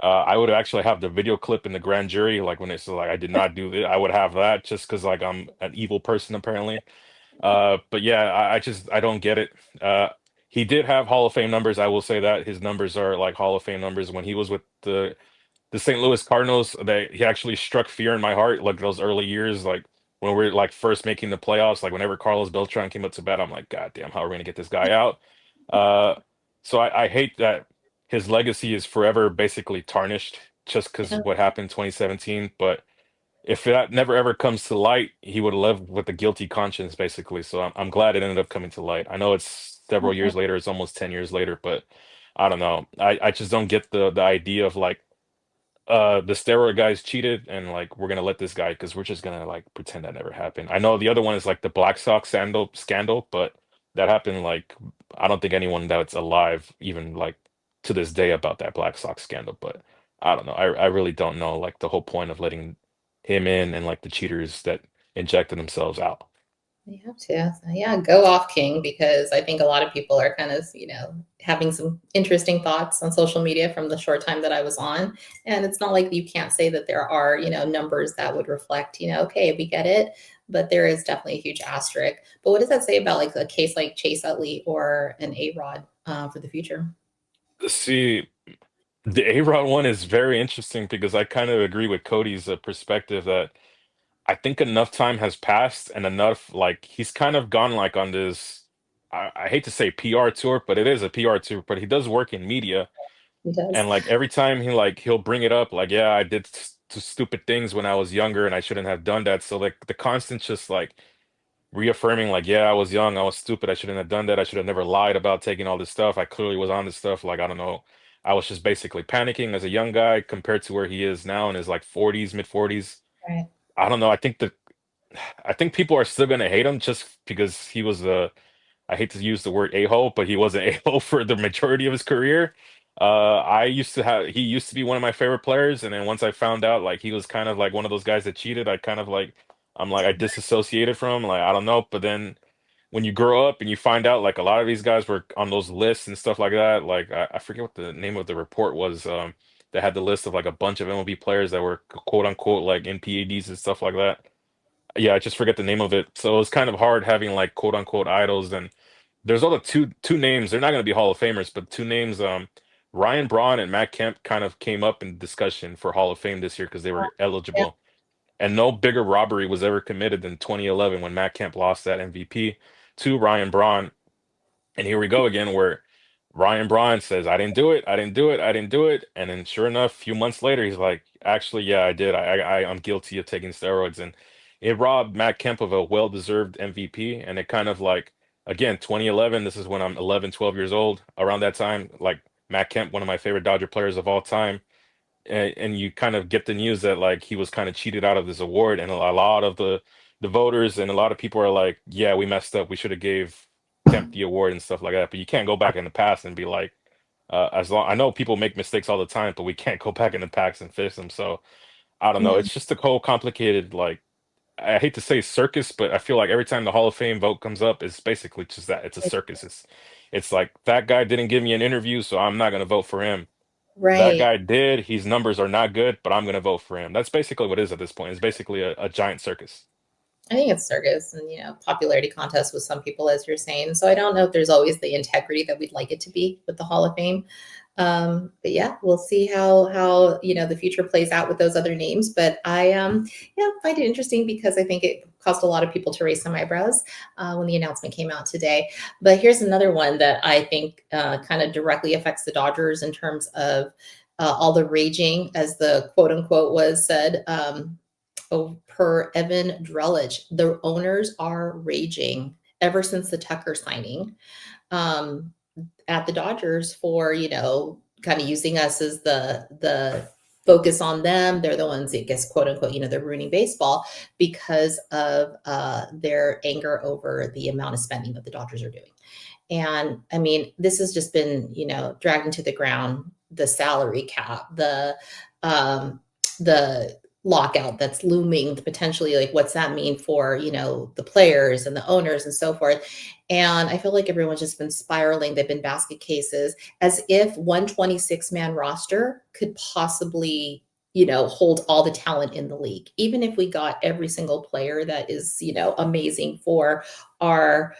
I would actually have the video clip in the grand jury, like when it's like I did not do it. I would have that just because like I'm an evil person apparently. But yeah, I don't get it. He did have Hall of Fame numbers. I will say that his numbers are like Hall of Fame numbers. When he was with the St. Louis Cardinals, they he actually struck fear in my heart. Like those early years, like when we are like first making the playoffs, like whenever Carlos Beltran came up to bat, I'm like, God damn, how are we gonna get this guy out? Uh, so I hate that his legacy is forever basically tarnished just because Yeah. what happened in 2017. But if that never ever comes to light, he would live with a guilty conscience, basically. So I'm glad it ended up coming to light. I know it's several years later, it's almost 10 years later, but I don't know. I just don't get the idea of like the steroid guys cheated and like we're gonna let this guy because we're just gonna like pretend that never happened. I know the other one is like the Black Sox scandal, but that happened like I don't think anyone that's alive even like to this day about that Black Sox scandal. But I don't know. I really don't know like the whole point of letting him in and like the cheaters that injected themselves out. You have to. So, yeah, go off, King, because I think a lot of people are kind of, having some interesting thoughts on social media from the short time that I was on. And it's not like you can't say that there are, numbers that would reflect, okay, we get it, but there is definitely a huge asterisk. But what does that say about like a case like Chase Utley or an A-Rod for the future? See, the A-Rod one is very interesting because I kind of agree with Cody's perspective that I think enough time has passed and enough like he's kind of gone like on this. I hate to say PR tour, but it is a PR tour. But he does work in media, He does. and like every time he'll bring it up, like yeah, I did stupid things when I was younger, and I shouldn't have done that. So like the constant just like reaffirming, like yeah, I was young, I was stupid, I shouldn't have done that, I should have never lied about taking all this stuff. I clearly was on this stuff. Like I don't know, I was just basically panicking as a young guy compared to where he is now in his like 40s, mid 40s. Right. I don't know. I think people are still gonna hate him just because he was a, I hate to use the word a-hole, but he was an a-hole for the majority of his career. He used to be one of my favorite players, and then once I found out like he was kind of like one of those guys that cheated, I kind of like, I'm like I disassociated from him. Like I don't know, but then when you grow up and you find out like a lot of these guys were on those lists and stuff like that, like I forget what the name of the report was, that had the list of like a bunch of MLB players that were quote unquote like NPADs and stuff like that. Yeah, I just forget the name of it. So it was kind of hard having like quote unquote idols. And there's other two names. They're not going to be Hall of Famers, but two names. Ryan Braun and Matt Kemp kind of came up in discussion for Hall of Fame this year because they were Yeah. eligible. And no bigger robbery was ever committed than 2011 when Matt Kemp lost that MVP to Ryan Braun. And here we go again, where Ryan Braun says, I didn't do it, I didn't do it, I didn't do it. And then sure enough, a few months later, he's like, actually, yeah, I did. I'm guilty of taking steroids. And it robbed Matt Kemp of a well-deserved MVP. And it kind of like, again, 2011, this is when I'm 11, 12 years old. Around that time, like Matt Kemp, one of my favorite Dodger players of all time, and you kind of get the news that like he was kind of cheated out of this award, and a lot of the voters and a lot of people are like, yeah, we messed up, we should have gave Kemp the award and stuff like that. But you can't go back in the past and be like, as long I know people make mistakes all the time, but we can't go back in the past and fix them. So I don't know, Yeah. it's just a whole complicated, like, I hate to say circus, but I feel like every time the Hall of Fame vote comes up, it's basically just that, it's a circus. It's like that guy didn't give me an interview, so I'm not going to vote for him. That Right. guy did. His numbers are not good, but I'm going to vote for him. That's basically what it is at this point. It's basically a giant circus. I think it's circus and popularity contest with some people, as you're saying. So I don't know if there's always the integrity that we'd like it to be with the Hall of Fame. But yeah, we'll see how the future plays out with those other names. But I find it interesting because I think it caused a lot of people to raise some eyebrows when the announcement came out today. But here's another one that I think kind of directly affects the Dodgers in terms of all the raging, as the quote unquote was said. Per Evan Drellich, the owners are raging ever since the Tucker signing um, at the Dodgers for kind of using us as the focus on them. They're the ones, I guess, quote unquote, they're ruining baseball because of their anger over the amount of spending that the Dodgers are doing. And I mean, this has just been, dragged into the ground, the salary cap, the lockout that's looming potentially, like what's that mean for, the players and the owners and so forth. And I feel like everyone's just been spiraling. They've been basket cases as if 126-man roster could possibly hold all the talent in the league. Even if we got every single player that is, amazing for our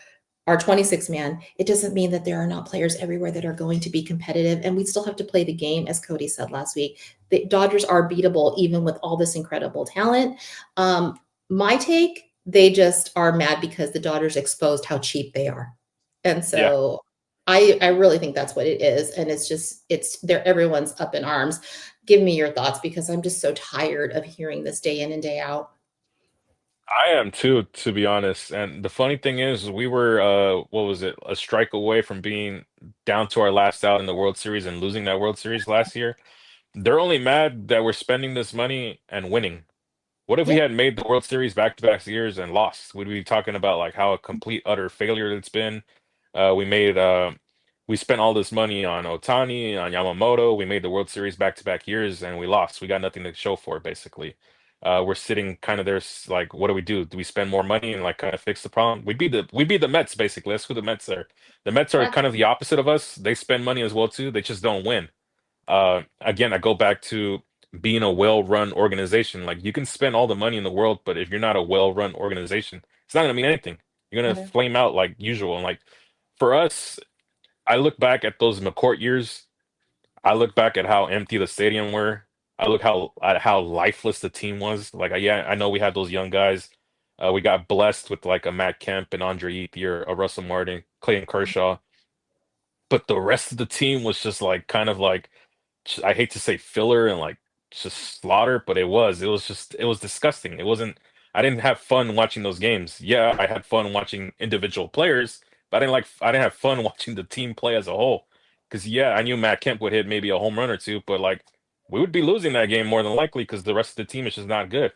our 26 man, it doesn't mean that there are not players everywhere that are going to be competitive. And we still have to play the game, as Cody said last week. The Dodgers are beatable, even with all this incredible talent. My take, they just are mad because the Dodgers exposed how cheap they are. And Yeah, so I really think that's what it is. And they're everyone's up in arms. Give me your thoughts because I'm just so tired of hearing this day in and day out. I am too, to be honest. And the funny thing is, we were, what was it, a strike away from being down to our last out in the World Series and losing that World Series last year. They're only mad that we're spending this money and winning. What if we Yeah. had made the World Series back-to-back years and lost? Would we be talking about like how a complete utter failure it's been? We made we spent all this money on Otani, on Yamamoto. We made the World Series back-to-back years and we lost. We got nothing to show for it, basically. we're sitting kind of there like, what do we do? Do we spend more money and like kind of fix the problem? We'd be the Mets basically. That's who the Mets are. The Mets are That's kind of the opposite of us. They spend money as well too. They just don't win. Again, I go back to being a well-run organization. Like you can spend all the money in the world, but if you're not a well-run organization, it's not gonna mean anything. You're gonna better. flame out like usual. And like for us, I look back at those McCourt years. I look back at how empty the stadium were. I look how at how lifeless the team was. Like, yeah, I know we had those young guys. We got blessed with like a Matt Kemp and Andre Ethier, a Russell Martin, Clayton Kershaw, but the rest of the team was just like kind of like I hate to say filler and like just slaughter, but it was disgusting. It wasn't I didn't have fun watching those games. Yeah, I had fun watching individual players, but I didn't have fun watching the team play as a whole. Because yeah, I knew Matt Kemp would hit maybe a home run or two, but like we would be losing that game more than likely because the rest of the team is just not good.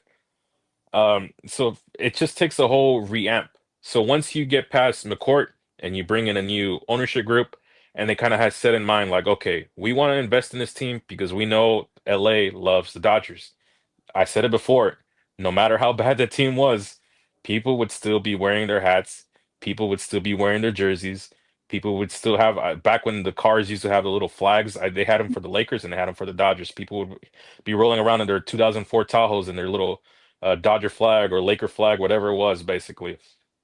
So it just takes a whole reamp. So once you get past McCourt and you bring in a new ownership group, and they kind of had set in mind, like, okay, we want to invest in this team because we know LA loves the Dodgers. I said it before, no matter how bad the team was, people would still be wearing their hats. People would still be wearing their jerseys. People would still have, back when the cars used to have the little flags, they had them for the Lakers and they had them for the Dodgers. People would be rolling around in their 2004 Tahoes and their little Dodger flag or Laker flag, whatever it was, basically.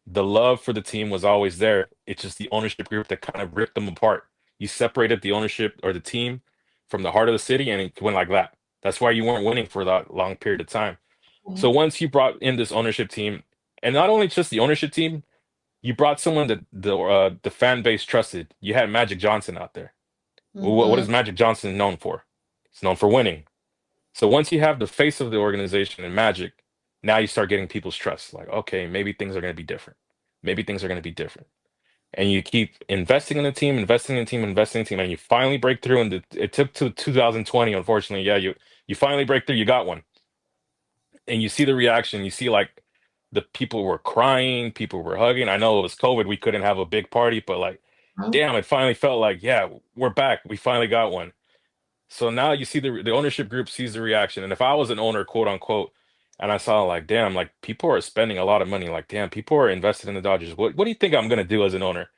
The love for the team was always there. It's just the ownership group that kind of ripped them apart. You separated the ownership or the team from the heart of the city and it went like that. That's why you weren't winning for that long period of time. So once you brought in this ownership team, and not only just the ownership team, you brought someone that the fan base trusted. You had Magic Johnson out there. What Mm-hmm. is Magic Johnson known for? He's known for winning. So once you have the face of the organization and Magic, now you start getting people's trust. Like, okay, maybe things are going to be different. Maybe things are going to be different. And you keep investing in the team, investing in the team, investing in the team, and you finally break through. And it took to 2020, unfortunately. Yeah, you finally break through. You got one, and you see the reaction. You see like the people were crying, people were hugging. I know it was COVID, we couldn't have a big party, but like, damn, it finally felt like, yeah, we're back. We finally got one. So now you see the ownership group sees the reaction, and if I was an owner, quote unquote, and I saw like, damn, like people are spending a lot of money, like, damn, people are invested in the Dodgers. What do you think I'm gonna do as an owner?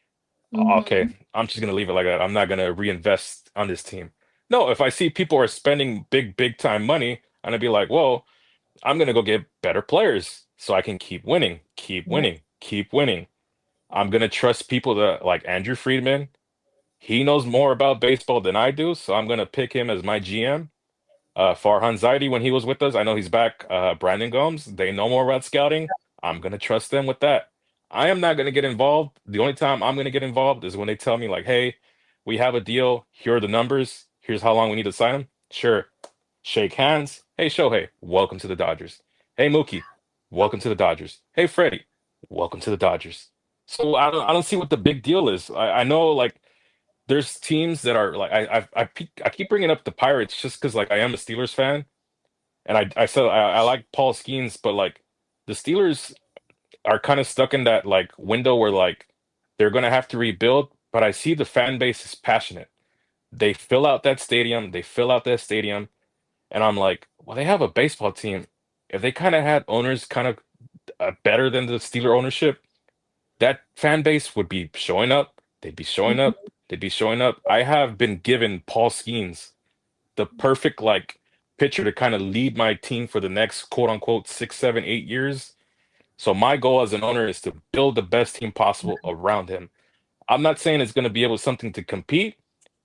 Okay, Mm-hmm. I'm just gonna leave it like that. I'm not gonna reinvest on this team. No, if I see people are spending big time money, I'm gonna be like, well, I'm gonna go get better players so I can keep winning, keep Yeah. winning, keep winning. I'm gonna trust people that like Andrew Friedman. He knows more about baseball than I do, so I'm gonna pick him as my GM. Farhan Zaidi, when he was with us, I know he's back. Brandon Gomes, they know more about scouting. I'm gonna trust them with that. I am not gonna get involved. The only time I'm gonna get involved is when they tell me like, "Hey, we have a deal. Here are the numbers. Here's how long we need to sign them." Sure, shake hands. Hey, Shohei, welcome to the Dodgers. Hey, Mookie, welcome to the Dodgers. Hey, Freddie, welcome to the Dodgers. So I don't see what the big deal is. I know like there's teams that are like I keep bringing up the Pirates just because like I am a Steelers fan and I said I like Paul Skeens, but like the Steelers are kind of stuck in that like window where like they're gonna have to rebuild, but I see the fan base is passionate. They fill out that stadium, they fill out that stadium, and I'm like, well, they have a baseball team. If they kind of had owners kind of better than the Steeler ownership, that fan base would be showing up. They'd be showing Mm-hmm. up. They'd be showing up. I have been given Paul Skeens, the perfect like pitcher to kind of lead my team for the next quote unquote 6, 7, 8 years. So my goal as an owner is to build the best team possible around him. I'm not saying it's going to be able something to compete,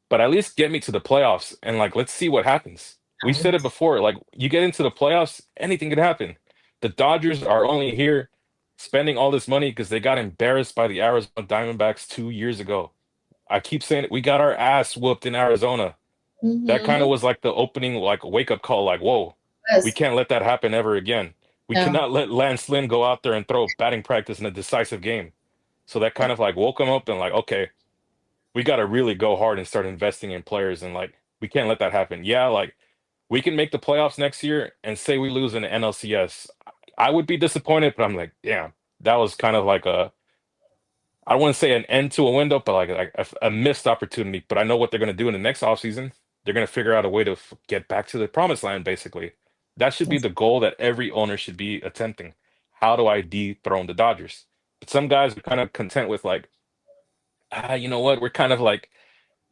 but at least get me to the playoffs and like let's see what happens. We said it before, like you get into the playoffs, anything could happen. The Dodgers are only here spending all this money because they got embarrassed by the Arizona Diamondbacks 2 years ago. I keep saying it, we got our ass whooped in Arizona. That kind of Mm-hmm. was like the opening, like wake up call, like, whoa, we Yes. can't let that happen ever again. We No. cannot let Lance Lynn go out there and throw batting practice in a decisive game. So that kind Yeah. of like woke him up and like, okay, we got to really go hard and start investing in players and like we can't let that happen. Yeah, like we can make the playoffs next year and say we lose in the NLCS. I would be disappointed, but I'm like, damn, that was kind of like I don't want to say an end to a window, but like a missed opportunity. But I know what they're going to do in the next offseason. They're going to figure out a way to get back to the promised land, basically. That should be the goal that every owner should be attempting. How do I dethrone the Dodgers? But some guys are kind of content with like, you know what? We're kind of like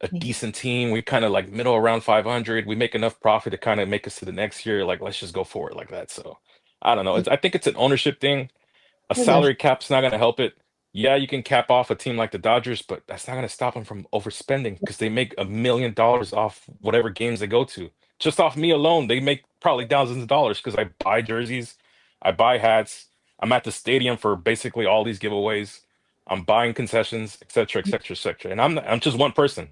a decent team. We kind of like middle around 500. We make enough profit to kind of make us to the next year. Like, let's just go for it like that. So I don't know. I think it's an ownership thing. A salary cap's not going to help it. Yeah, you can cap off a team like the Dodgers, but that's not going to stop them from overspending because they make $1 million off whatever games they go to. Just off me alone, they make probably thousands of dollars because I buy jerseys, I buy hats. I'm at the stadium for basically all these giveaways. I'm buying concessions, et cetera, et cetera, et cetera. And I'm just one person.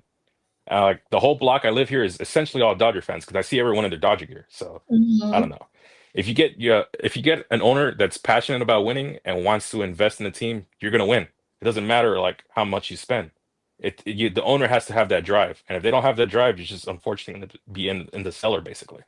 Like the whole block I live here is essentially all Dodger fans because I see everyone in their Dodger gear. So I don't Mhm. know. If you get an owner that's passionate about winning and wants to invest in the team, you're gonna win. It doesn't matter like how much you spend. The owner has to have that drive, and if they don't have that drive, you're just unfortunately going to be in the cellar basically.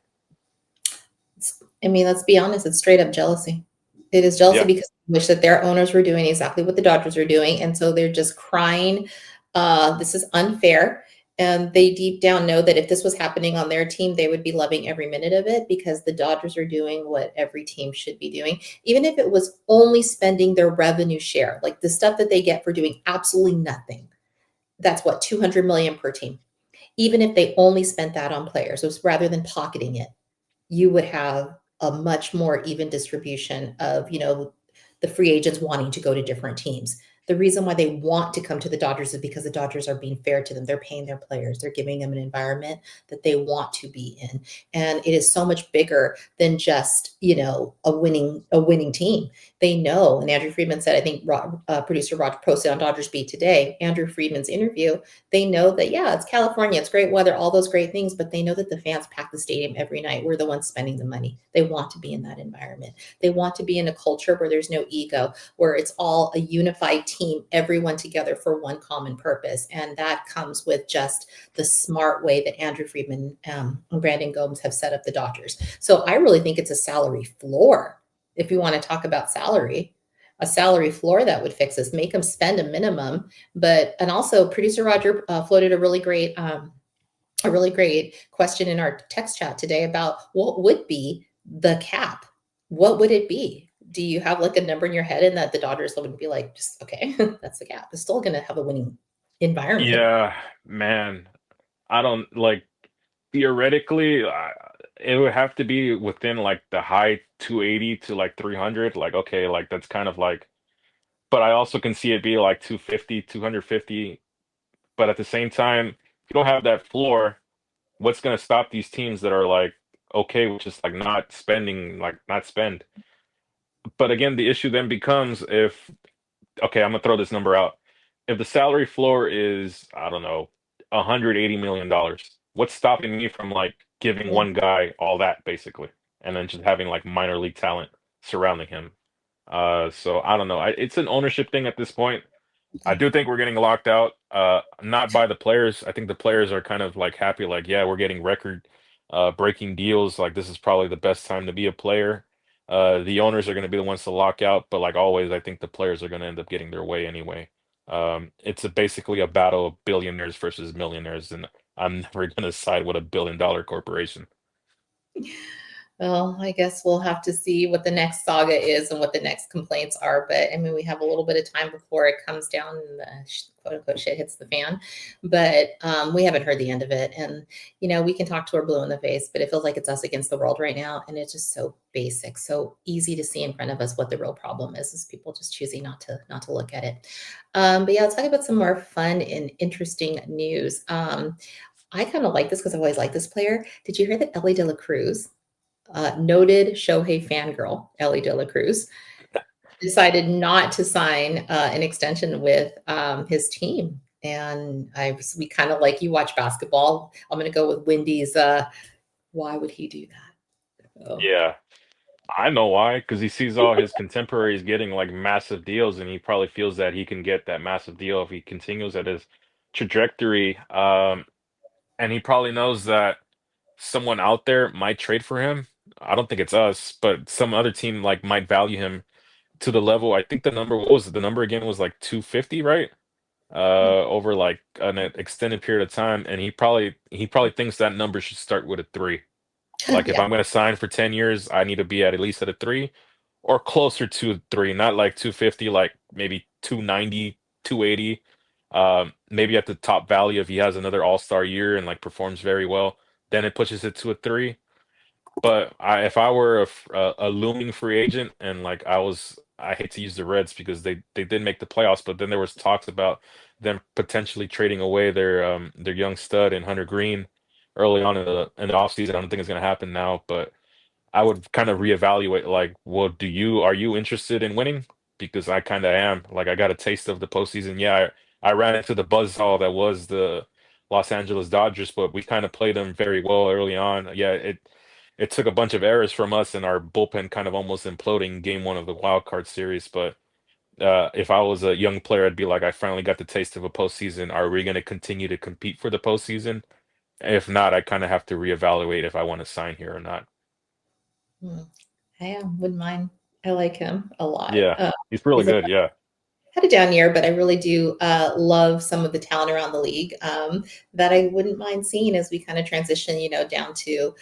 I mean, let's be honest, it's straight up jealousy. It is jealousy Yeah, because they wish that their owners were doing exactly what the Dodgers are doing. And so they're just crying, this is unfair. And they deep down know that if this was happening on their team, they would be loving every minute of it because the Dodgers are doing what every team should be doing. Even if it was only spending their revenue share, like the stuff that they get for doing absolutely nothing. That's what, 200 million per team. Even if they only spent that on players, so rather than pocketing it, you would have a much more even distribution of, the free agents wanting to go to different teams. The reason why they want to come to the Dodgers is because the Dodgers are being fair to them. They're paying their players. They're giving them an environment that they want to be in. And it is so much bigger than just, a winning team. They know, and Andrew Friedman said, I think producer Roger posted on Dodgers Beat today, Andrew Friedman's interview, they know that, yeah, it's California, it's great weather, all those great things, but they know that the fans pack the stadium every night. We're the ones spending the money. They want to be in that environment. They want to be in a culture where there's no ego, where it's all a unified team, everyone together for one common purpose. And that comes with just the smart way that Andrew Friedman and Brandon Gomes have set up the Dodgers. So I really think it's a salary floor. If you want to talk about salary, a salary floor that would fix this, make them spend a minimum. And also producer Roger floated a really great question in our text chat today about what would be the cap. What would it be? Do you have like a number in your head, and that the Dodgers wouldn't be like, just okay, that's the cap. It's still going to have a winning environment. yeah, man. I don't like theoretically. It would have to be within like the high 280 to like 300. Like okay, like that's kind of like. But I also can see it be like 250, 250. But at the same time, if you don't have that floor, what's going to stop these teams that are like okay with just like not spending, like not spend? But again, the issue then becomes if okay, I'm gonna throw this number out. If the salary floor is, I don't know, $180 million, what's stopping me from like giving Yeah. one guy all that basically, and then just having like minor league talent surrounding him? So I don't know. It's an ownership thing at this point. I do think we're getting locked out, not by the players. I think the players are kind of like happy, like, yeah, we're getting record breaking deals. Like this is probably the best time to be a player. The owners are going to be the ones to lock out, but like always, I think the players are going to end up getting their way anyway. Basically a battle of billionaires versus millionaires, and I'm never going to side with $1 billion corporation. Well, I guess we'll have to see what the next saga is and what the next complaints are. But I mean, we have a little bit of time before it comes down and the quote unquote shit hits the fan. But we haven't heard the end of it. And, we can talk to her blue in the face, but it feels like it's us against the world right now. And it's just so basic, so easy to see in front of us what the real problem is people just choosing not to look at it. But yeah, let's talk about some more fun and interesting news. I kind of like this because I've always liked this player. Did you hear that Ellie De La Cruz, noted Shohei fangirl, Ellie De La Cruz, decided not to sign an extension with his team? And we kind of like, you watch basketball. I'm going to go with Wendy's. Why would he do that? Oh, Yeah, I know why, because he sees all his contemporaries getting like massive deals, and he probably feels that he can get that massive deal if he continues at his trajectory. And he probably knows that someone out there might trade for him. I don't think it's us, but some other team like might value him to the level. I think the number, what was it? The number again was like 250, right? Over like an extended period of time, and he probably thinks that number should start with a three. Like if Yeah. I'm going to sign for 10 years, I need to be at least at a three or closer to a three, not like 250, like maybe 290, 280. Maybe at the top value if he has another all-star year and like performs very well, then it pushes it to a three. But if I were a looming free agent and like I hate to use the Reds because they did make the playoffs, but then there was talks about them potentially trading away their young stud in Hunter Green early on in the offseason. I don't think it's going to happen now, but I would kind of reevaluate like, well, are you interested in winning? Because I kind of am. Like I got a taste of the postseason. Yeah, I ran into the buzzsaw that was the Los Angeles Dodgers, but we kind of played them very well early on. Yeah, it took a bunch of errors from us and our bullpen kind of almost imploding game one of the wild card series. But if I was a young player, I'd be like, I finally got the taste of a postseason. Are we going to continue to compete for the postseason? If not, I kind of have to reevaluate if I want to sign here or not. Hmm. I wouldn't mind. I like him a lot. Yeah, he's really He's a good. Yeah. had a down year, but I really do love some of the talent around the league that I wouldn't mind seeing as we kind of transition, down to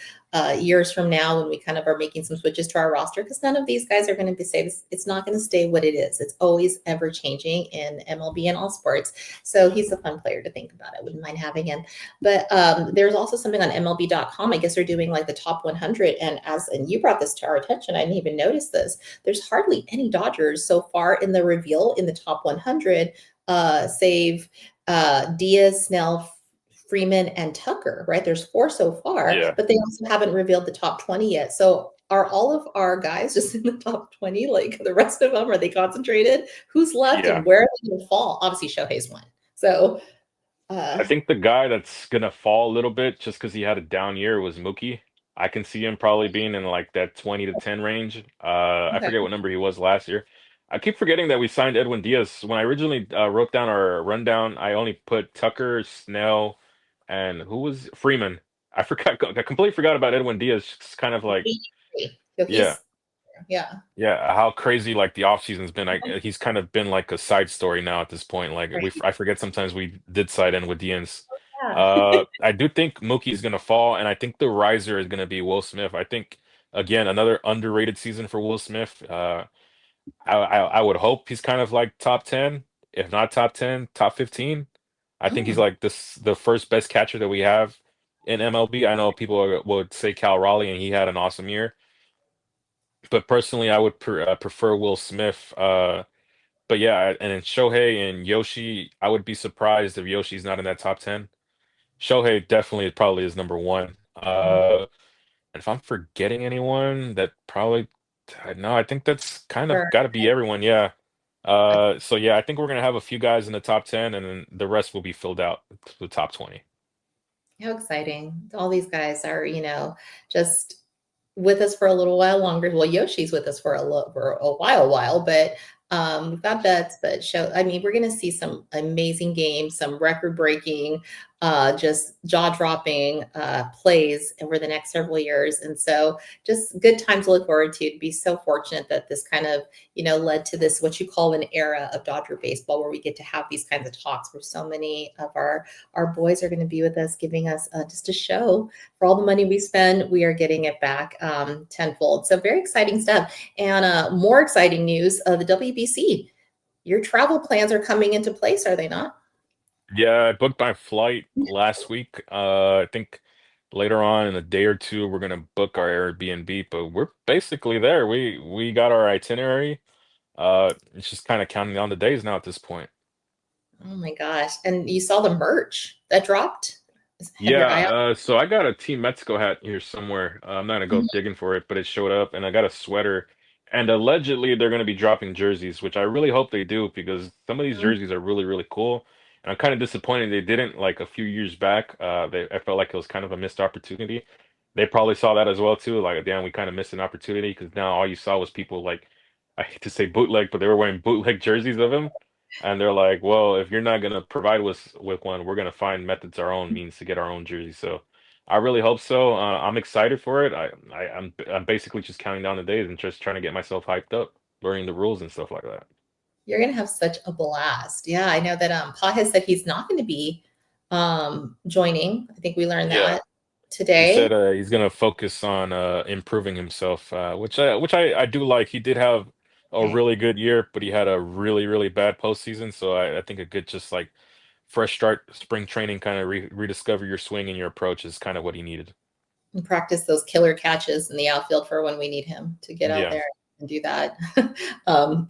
years from now when we kind of are making some switches to our roster because none of these guys are going to be say this. It's not going to stay what it is. It's always ever changing in MLB and all sports. So he's a fun player to think about. I wouldn't mind having him. But there's also something on MLB.com. I guess they're doing like the top 100. And you brought this to our attention. I didn't even notice this. There's hardly any Dodgers so far in the reveal in the top 100, save Diaz, Snell, Freeman, and Tucker, right? There's four so far, Yeah. but they also haven't revealed the top 20 yet. So are all of our guys just in the top 20? Like the rest of them, are they concentrated? Who's left Yeah. and where are they going to fall? Obviously, Shohei's one. So, I uh, think the guy that's gonna fall a little bit just because he had a down year was Mookie. I can see him probably being in like that 20 to 10 range. I okay. forget what number he was last year. I keep forgetting that we signed Edwin Diaz. When I originally wrote down our rundown, I only put Tucker, Snell, and who was Freeman. I forgot. I completely forgot about Edwin Diaz. It's kind of like, So yeah. yeah. Yeah, how crazy like the offseason's been. He's kind of been like a side story now at this point. Like Right. I forget sometimes we did side in with Diaz. Yeah. I do think Mookie's gonna fall, and I think the riser is gonna be Will Smith. I think again another underrated season for Will Smith. I would hope he's kind of like top 10, if not top 10, top 15. I think he's Mm, like the first best catcher that we have in MLB. I know people would say Cal Raleigh, and he had an awesome year. But personally, I would prefer Will Smith. But yeah, and then Shohei and Yoshi, I would be surprised if Yoshi's not in that top 10. Shohei definitely probably is number one. mm, And if I'm forgetting anyone, that probably no, I think that's kind of sure. got to be everyone. Yeah. So yeah, I think we're gonna have a few guys in the top 10, and then the rest will be filled out to the top 20. How exciting. All these guys are, just with us for a little while longer. Well, Yoshi's with us for a while, but we've got bets, but I mean, we're gonna see some amazing games, some record-breaking, just jaw-dropping plays over the next several years. And so just good time to look forward to be so fortunate that this kind of, led to this what you call an era of Dodger baseball where we get to have these kinds of talks where so many of our boys are going to be with us, giving us just a show for all the money we spend. We are getting it back tenfold. So very exciting stuff. And more exciting news: the WBC. Your travel plans are coming into place, are they not? Yeah, I booked my flight last week. I think later on in a day or two we're gonna book our Airbnb, but we're basically there. We got our itinerary. It's just kind of counting down the days now at this point. Oh my gosh! And you saw the merch that dropped. Have your Yeah, eye out? so I got a Team Mexico hat here somewhere. I'm not gonna go digging for it, but it showed up, and I got a sweater. And allegedly, they're gonna be dropping jerseys, which I really hope they do because some of these Mhm. jerseys are really, really cool. And I'm kind of disappointed they didn't like a few years back. I felt like it was kind of a missed opportunity. They probably saw that as well too. Like, damn, we kind of missed an opportunity because now all you saw was people like, I hate to say bootleg, but they were wearing bootleg jerseys of him. And they're like, well, if you're not gonna provide us with one, we're gonna find methods our own means to get our own jersey. So I really hope so. I'm excited for it. I'm basically just counting down the days and just trying to get myself hyped up, learning the rules and stuff like that. You're gonna have such a blast. Yeah, I know that Pa has said he's not going to be joining. I think we learned Yeah. that He said today. he's gonna focus on improving himself, which I do like. He did have a Okay. really good year, but he had a really bad postseason. So I think a good just like fresh start, spring training, kind of rediscover your swing and your approach is kind of what he needed. And practice those killer catches in the outfield for when we need him to get out Yeah. there and do that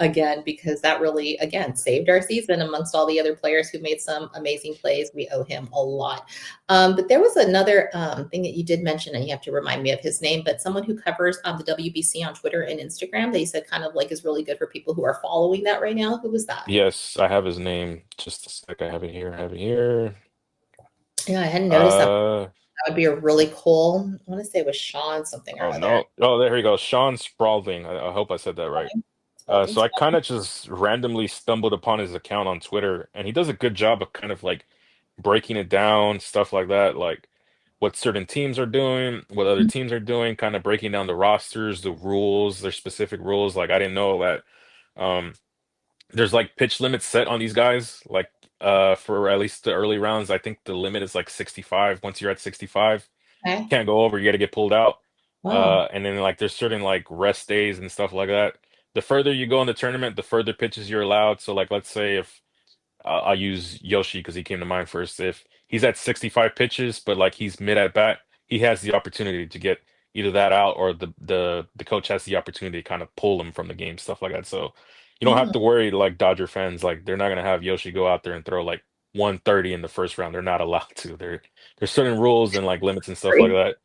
again, because that really, again, saved our season amongst all the other players who made some amazing plays. We owe him a lot. But there was another thing that you did mention, and you have to remind me of his name, but someone who covers the WBC on Twitter and Instagram that you said kind of like is really good for people who are following that right now. Who was that? Yes, I have his name. Just a sec. I have it here. I have it here. Yeah, I hadn't noticed that. Uh, That would be a really cool. I want to say it was Sean something or oh other. no. Oh, there we go. Sean Spalding. I hope I said that right. Spalding. So I kind of just randomly stumbled upon his account on Twitter, and he does a good job of kind of like breaking it down, stuff like that, like what certain teams are doing, what other teams are doing, kind of breaking down the rosters, the rules, their specific rules. Like I didn't know that um there's like pitch limits set on these guys. Like for at least the early rounds, I think the limit is like 65. Once you're at 65, Okay. can't go over, you got to get pulled out. Wow. And then like there's certain like rest days and stuff like that. The further you go in the tournament, the further pitches you're allowed. So like let's say if I'll use Yoshi because he came to mind first. If he's at 65 pitches, but like he's mid at bat, he has the opportunity to get either that out or the coach has the opportunity to kind of pull him from the game, stuff like that. So you don't have Mm, to worry like Dodger fans, like they're not gonna have Yoshi go out there and throw like 130 in the first round. They're not allowed to. There's certain rules and like limits and stuff like great. that.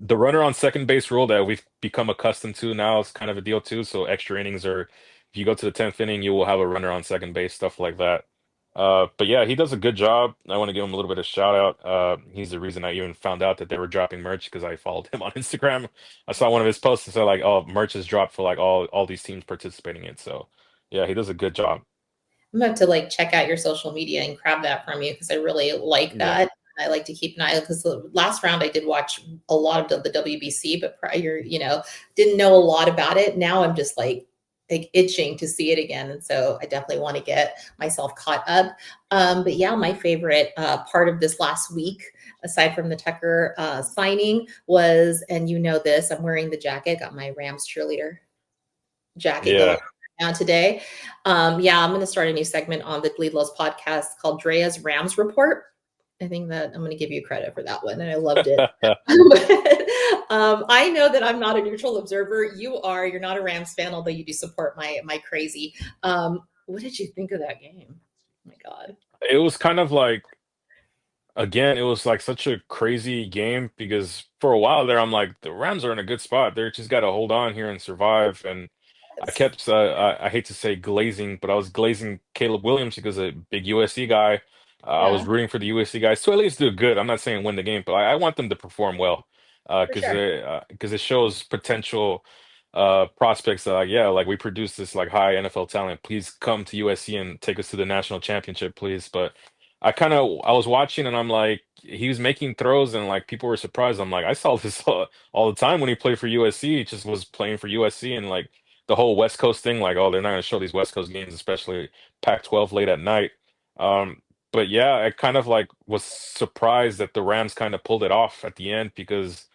The runner on second base rule that we've become accustomed to now is kind of a deal too. So extra innings are if you go to the 10th inning, you will have a runner on second base, stuff like that. But yeah, he does a good job. I want to give him a little bit of shout out. He's the reason I even found out that they were dropping merch because I followed him on Instagram. I saw one of his posts and said like, "Oh, merch is dropped for like all these teams participating in it." So yeah, he does a good job. I'm about to like check out your social media and grab that from you because I really like Yeah, that. I like to keep an eye because the last round I did watch a lot of the WBC, but prior, didn't know a lot about it. Now I'm just like itching to see it again, and so I definitely want to get myself caught up. But yeah, my favorite part of this last week, aside from the Tucker signing, was, and you know this, I'm wearing the jacket. Got my Rams cheerleader jacket going yeah, on today. Yeah, I'm going to start a new segment on the Bleed Lows podcast called Drea's Rams Report. I think that I'm going to give you credit for that one, and I loved it. I know that I'm not a neutral observer. You are. You're not a Rams fan, although you do support my crazy. What did you think of that game? Oh my God. it was kind of like again, it was like such a crazy game because for a while there, I'm like the Rams are in a good spot. They're just got to hold on here and survive and. I Yes. kept, I hate to say glazing, but I was glazing Caleb Williams because a big USC guy. I was Yeah, rooting for the USC guys to at least do good. I'm not saying win the game, but I want them to perform well for because sure. it shows potential prospects that like yeah, like we produce this like high NFL talent. Please come to USC and take us to the national championship, please. But I was watching and I'm like he was making throws and like people were surprised. I'm like I saw this all the time when he played for USC. He just was playing for USC and like the whole West Coast thing, like, oh, they're not going to show these West Coast games, especially Pac-12 late at night. Um, but yeah, I kind of like was surprised that the Rams kind of pulled it off at the end because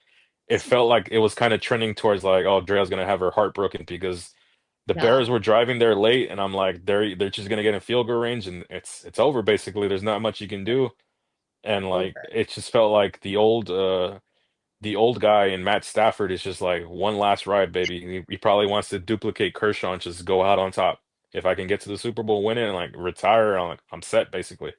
it felt like it was kind of trending towards like, oh, Drea's going to have her heart broken because the Yeah, Bears were driving there late, and I'm like, they're just going to get in field goal range, and it's over basically. There's not much you can do, and like over. it just felt like the old guy in Matt Stafford is just like one last ride, baby. He probably wants to duplicate Kershaw and just go out on top. If I can get to the Super Bowl, win it, and like retire, I'm set basically.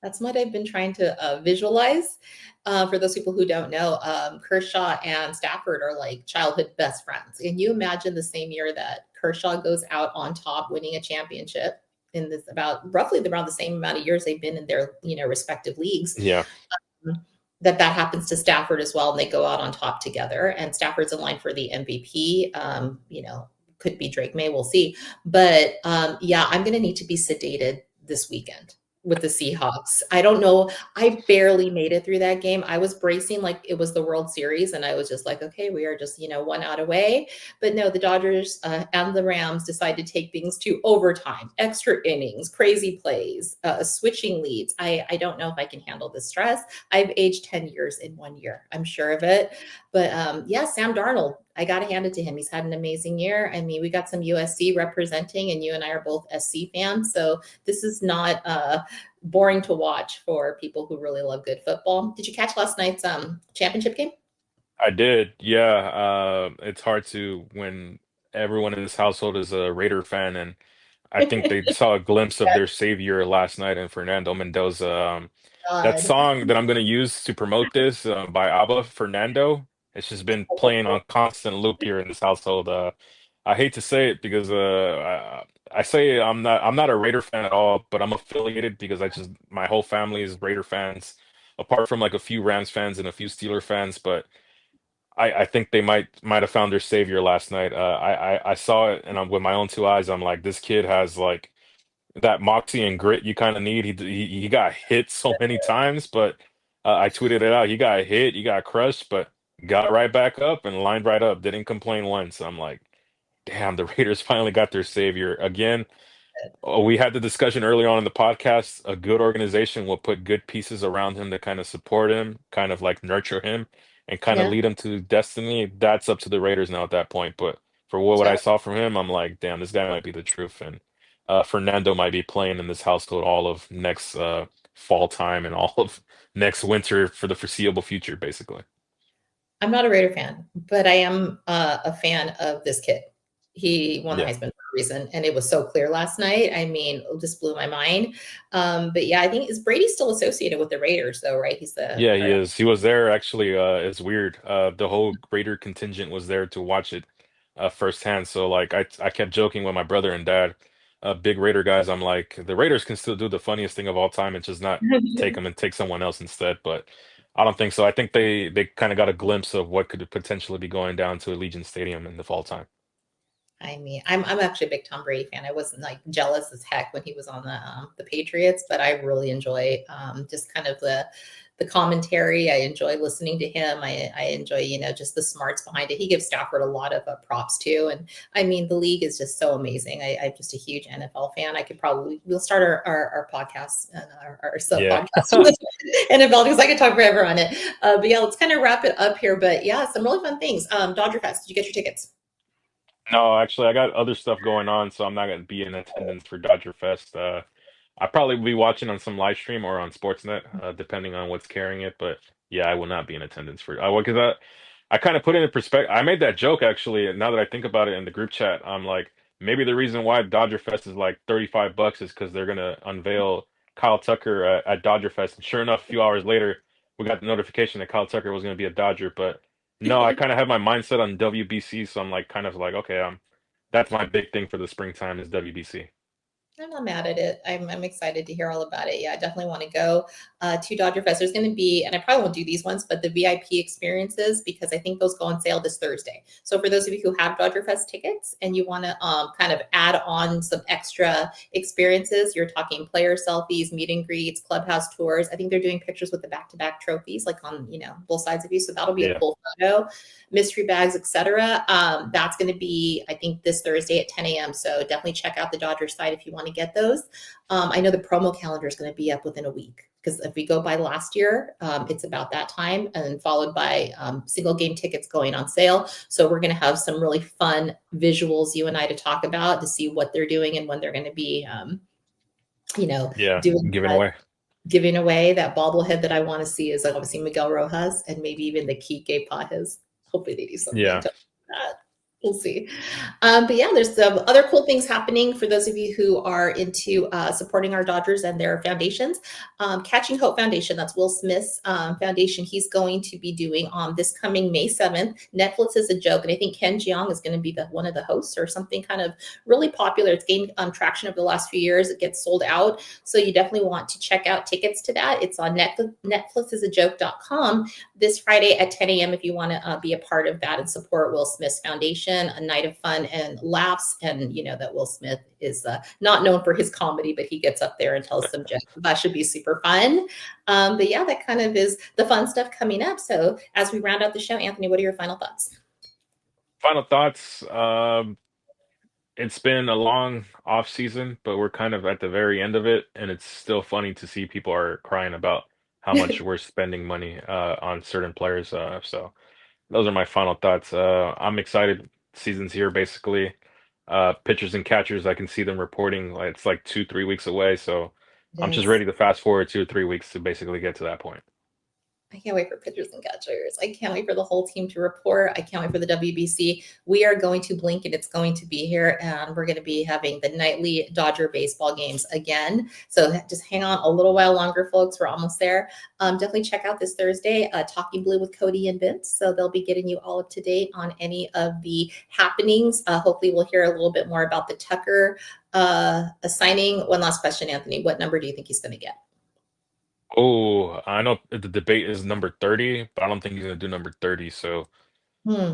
That's what I've been trying to visualize. For those people who don't know, Kershaw and Stafford are like childhood best friends. And you imagine the same year that Kershaw goes out on top, winning a championship in this about roughly around the same amount of years they've been in their respective leagues. Yeah, That happens to Stafford as well, and they go out on top together. And Stafford's in line for the MVP. Could be Drake May, we'll see. But yeah, I'm going to need to be sedated this weekend. with the Seahawks. I don't know. I barely made it through that game. I was bracing like it was the World Series, and I was just like, okay, we are just, one out away. But no, the Dodgers and the Rams decided to take things to overtime, extra innings, crazy plays, switching leads. I don't know if I can handle the stress. I've aged 10 years in 1 year. I'm sure of it. But yeah, Sam Darnold, I got to hand it to him. He's had an amazing year. I mean, we got some USC representing, and you and I are both SC fans. So this is not boring to watch for people who really love good football. Did you catch last night's championship game? I did, yeah. It's hard to when everyone in this household is a Raider fan, and I think they saw a glimpse of their savior last night in Fernando Mendoza. That God. song that I'm going to use to promote this by ABBA, Fernando, it's just been playing on constant loop here in this household. I hate to say it because I say I'm not a Raider fan at all, but I'm affiliated because I just my whole family is Raider fans, apart from like a few Rams fans and a few Steeler fans, but. I think they might have found their savior last night. I saw it and I'm with my own two eyes. I'm like, this kid has like that moxie and grit you kind of need. He got hit so many times, but I tweeted it out. He got hit, he got crushed, but got right back up and lined right up. Didn't complain once. I'm like, damn, the Raiders finally got their savior again. Oh, we had the discussion earlier on in the podcast. A good organization will put good pieces around him to kind of support him, kind of like nurture him, and kind of Yeah. lead him to destiny. That's up to the Raiders now at that point. But for what I saw from him, I'm like, damn, this guy might be the truth. And Fernando might be playing in this household all of next fall time and all of next winter for the foreseeable future, basically. I'm not a Raider fan, but I am a fan of this kid. He won the Yeah. Heisman for a reason, and it was so clear last night. I mean, it just blew my mind. But yeah, I think is Brady still associated with the Raiders, though, right? He's the Yeah, he is. He was there actually. It's weird. The whole Raider contingent was there to watch it firsthand. So like I kept joking with my brother and dad, big Raider guys. I'm like, the Raiders can still do the funniest thing of all time and just not take them and take someone else instead. But I don't think so. I think they kind of got a glimpse of what could potentially be going down to Allegiant Stadium in the fall time. I mean, I'm actually a big Tom Brady fan. I wasn't like jealous as heck when he was on the Patriots, but I really enjoy just kind of the commentary. I enjoy listening to him. I enjoy just the smarts behind it. He gives Stafford a lot of props too, and I mean the league is just so amazing. I'm just a huge NFL fan. I could probably we'll start our podcast and our sub Yeah. podcast with NFL because I could talk forever on it. But yeah, let's kind of wrap it up here. But yeah, some really fun things. Dodger Fest. Did you get your tickets? No, actually, I got other stuff going on, so I'm not going to be in attendance for Dodger Fest. I probably will be watching on some live stream or on Sportsnet, depending on what's carrying it. But yeah, I will not be in attendance for. Because I kind of put it in perspective. I made that joke actually. And now that I think about it in the group chat, I'm like, maybe the reason why Dodger Fest is like $35 is because they're gonna unveil Kyle Tucker at Dodger Fest. And sure enough, a few hours later, we got the notification that Kyle Tucker was gonna be a Dodger. But no, I kind of have my mindset on WBC, so I'm like, kind of like, okay, that's my big thing for the springtime is WBC. I'm not mad at it. I'm excited to hear all about it. Yeah, I definitely want to go to Dodger Fest. There's going to be, and I probably won't do these ones, but the VIP experiences because I think those go on sale this Thursday. So for those of you who have Dodger Fest tickets and you want to kind of add on some extra experiences, you're talking player selfies, meet and greets, clubhouse tours. I think they're doing pictures with the back-to-back trophies, like on both sides of you. So that'll be a Yeah, cool photo. Mystery bags, etc. That's going to be, I think, this Thursday at 10 a.m. So definitely check out the Dodgers site if you want to get those. I know the promo calendar is going to be up within a week because if we go by last year, it's about that time, and then followed by single game tickets going on sale. So we're going to have some really fun visuals, you and I, to talk about to see what they're doing and when they're going to be, yeah, doing giving that. away. Giving away that bobblehead that I want to see is like obviously Miguel Rojas and maybe even the Kike Pajes. Hopefully they do something Yeah, to that. We'll see. But yeah, there's some other cool things happening for those of you who are into supporting our Dodgers and their foundations. Catching Hope Foundation, that's Will Smith's foundation. He's going to be doing on this coming May 7th. Netflix is a joke, and I think Ken Jeong is going to be one of the hosts or something kind of really popular. It's gained traction over the last few years. It gets sold out. So you definitely want to check out tickets to that. It's on netflixisajoke.com this Friday at 10 a.m. if you want to be a part of that and support Will Smith's foundation. celebration, a night of fun and laughs. And you know that Will Smith is not known for his comedy, but he gets up there and tells some jokes. That should be super fun. But yeah, that kind of is the fun stuff coming up. So as we round out the show, Anthony, what are your final thoughts? Final thoughts. It's been a long off season, but we're kind of at the very end of it, and it's still funny to see people are crying about how much we're spending money on certain players. So those are my final thoughts. I'm excited. Season's here, basically. Pitchers and catchers, I can see them reporting like it's like 2, 3 weeks away. So It I'm just is. ready to fast forward 2 or 3 weeks to basically get to that point. I can't wait for pitchers and catchers. I can't wait for the whole team to report. I can't wait for the WBC. We are going to blink and it's going to be here. And we're going to be having the nightly Dodger baseball games again. So just hang on a little while longer, folks. We're almost there. Definitely check out this Thursday, Talking Blue with Cody and Vince. So they'll be getting you all up to date on any of the happenings. Hopefully, we'll hear a little bit more about the Tucker signing. One last question, Anthony. What number do you think he's going to get? Oh, I know the debate is number 30, but I don't think he's gonna do number 30. So Hmm.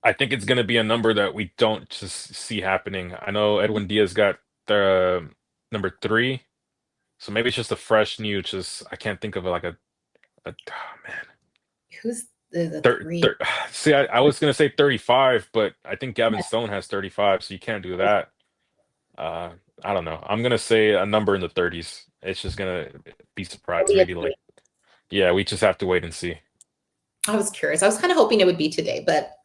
I think it's gonna be a number that we don't just see happening. I know Edwin Diaz got the number 3, so maybe it's just a fresh new. Just I can't think of it like oh, man. Who's the Thir three? thir See, I was gonna say 35, but I think Gavin Stone has 35, so you can't do that. Uh, I don't know. I'm gonna say a number in the 30s. It's just gonna be surprised. Maybe like, yeah, we just have to wait and see. I was curious. I was kind of hoping it would be today, but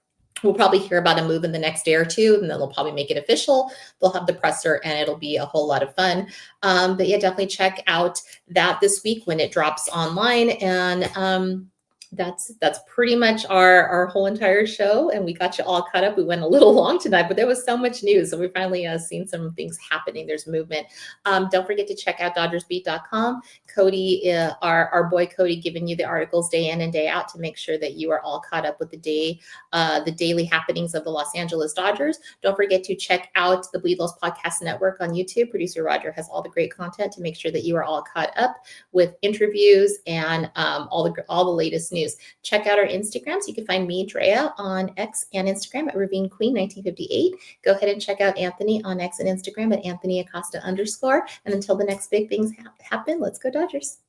we'll probably hear about a move in the next day or two, and then they'll probably make it official. They'll have the presser, and it'll be a whole lot of fun. But yeah, definitely check out that this week when it drops online. And that's pretty much our whole entire show. And we got you all caught up. We went a little long tonight, but there was so much news. So we finally seen some things happening. There's movement. Don't forget to check out DodgersBeat.com. Cody, our boy Cody, giving you the articles day in and day out to make sure that you are all caught up with the daily happenings of the Los Angeles Dodgers. Don't forget to check out the Bleed Lost Podcast Network on YouTube. Producer Roger has all the great content to make sure that you are all caught up with interviews and all the latest news. Check out our Instagrams. You can find me, Drea, on X and Instagram at Ravine Queen 1958. Go ahead and check out Anthony on X and Instagram at Anthony Acosta _. And until the next big things happen, let's go Dodgers.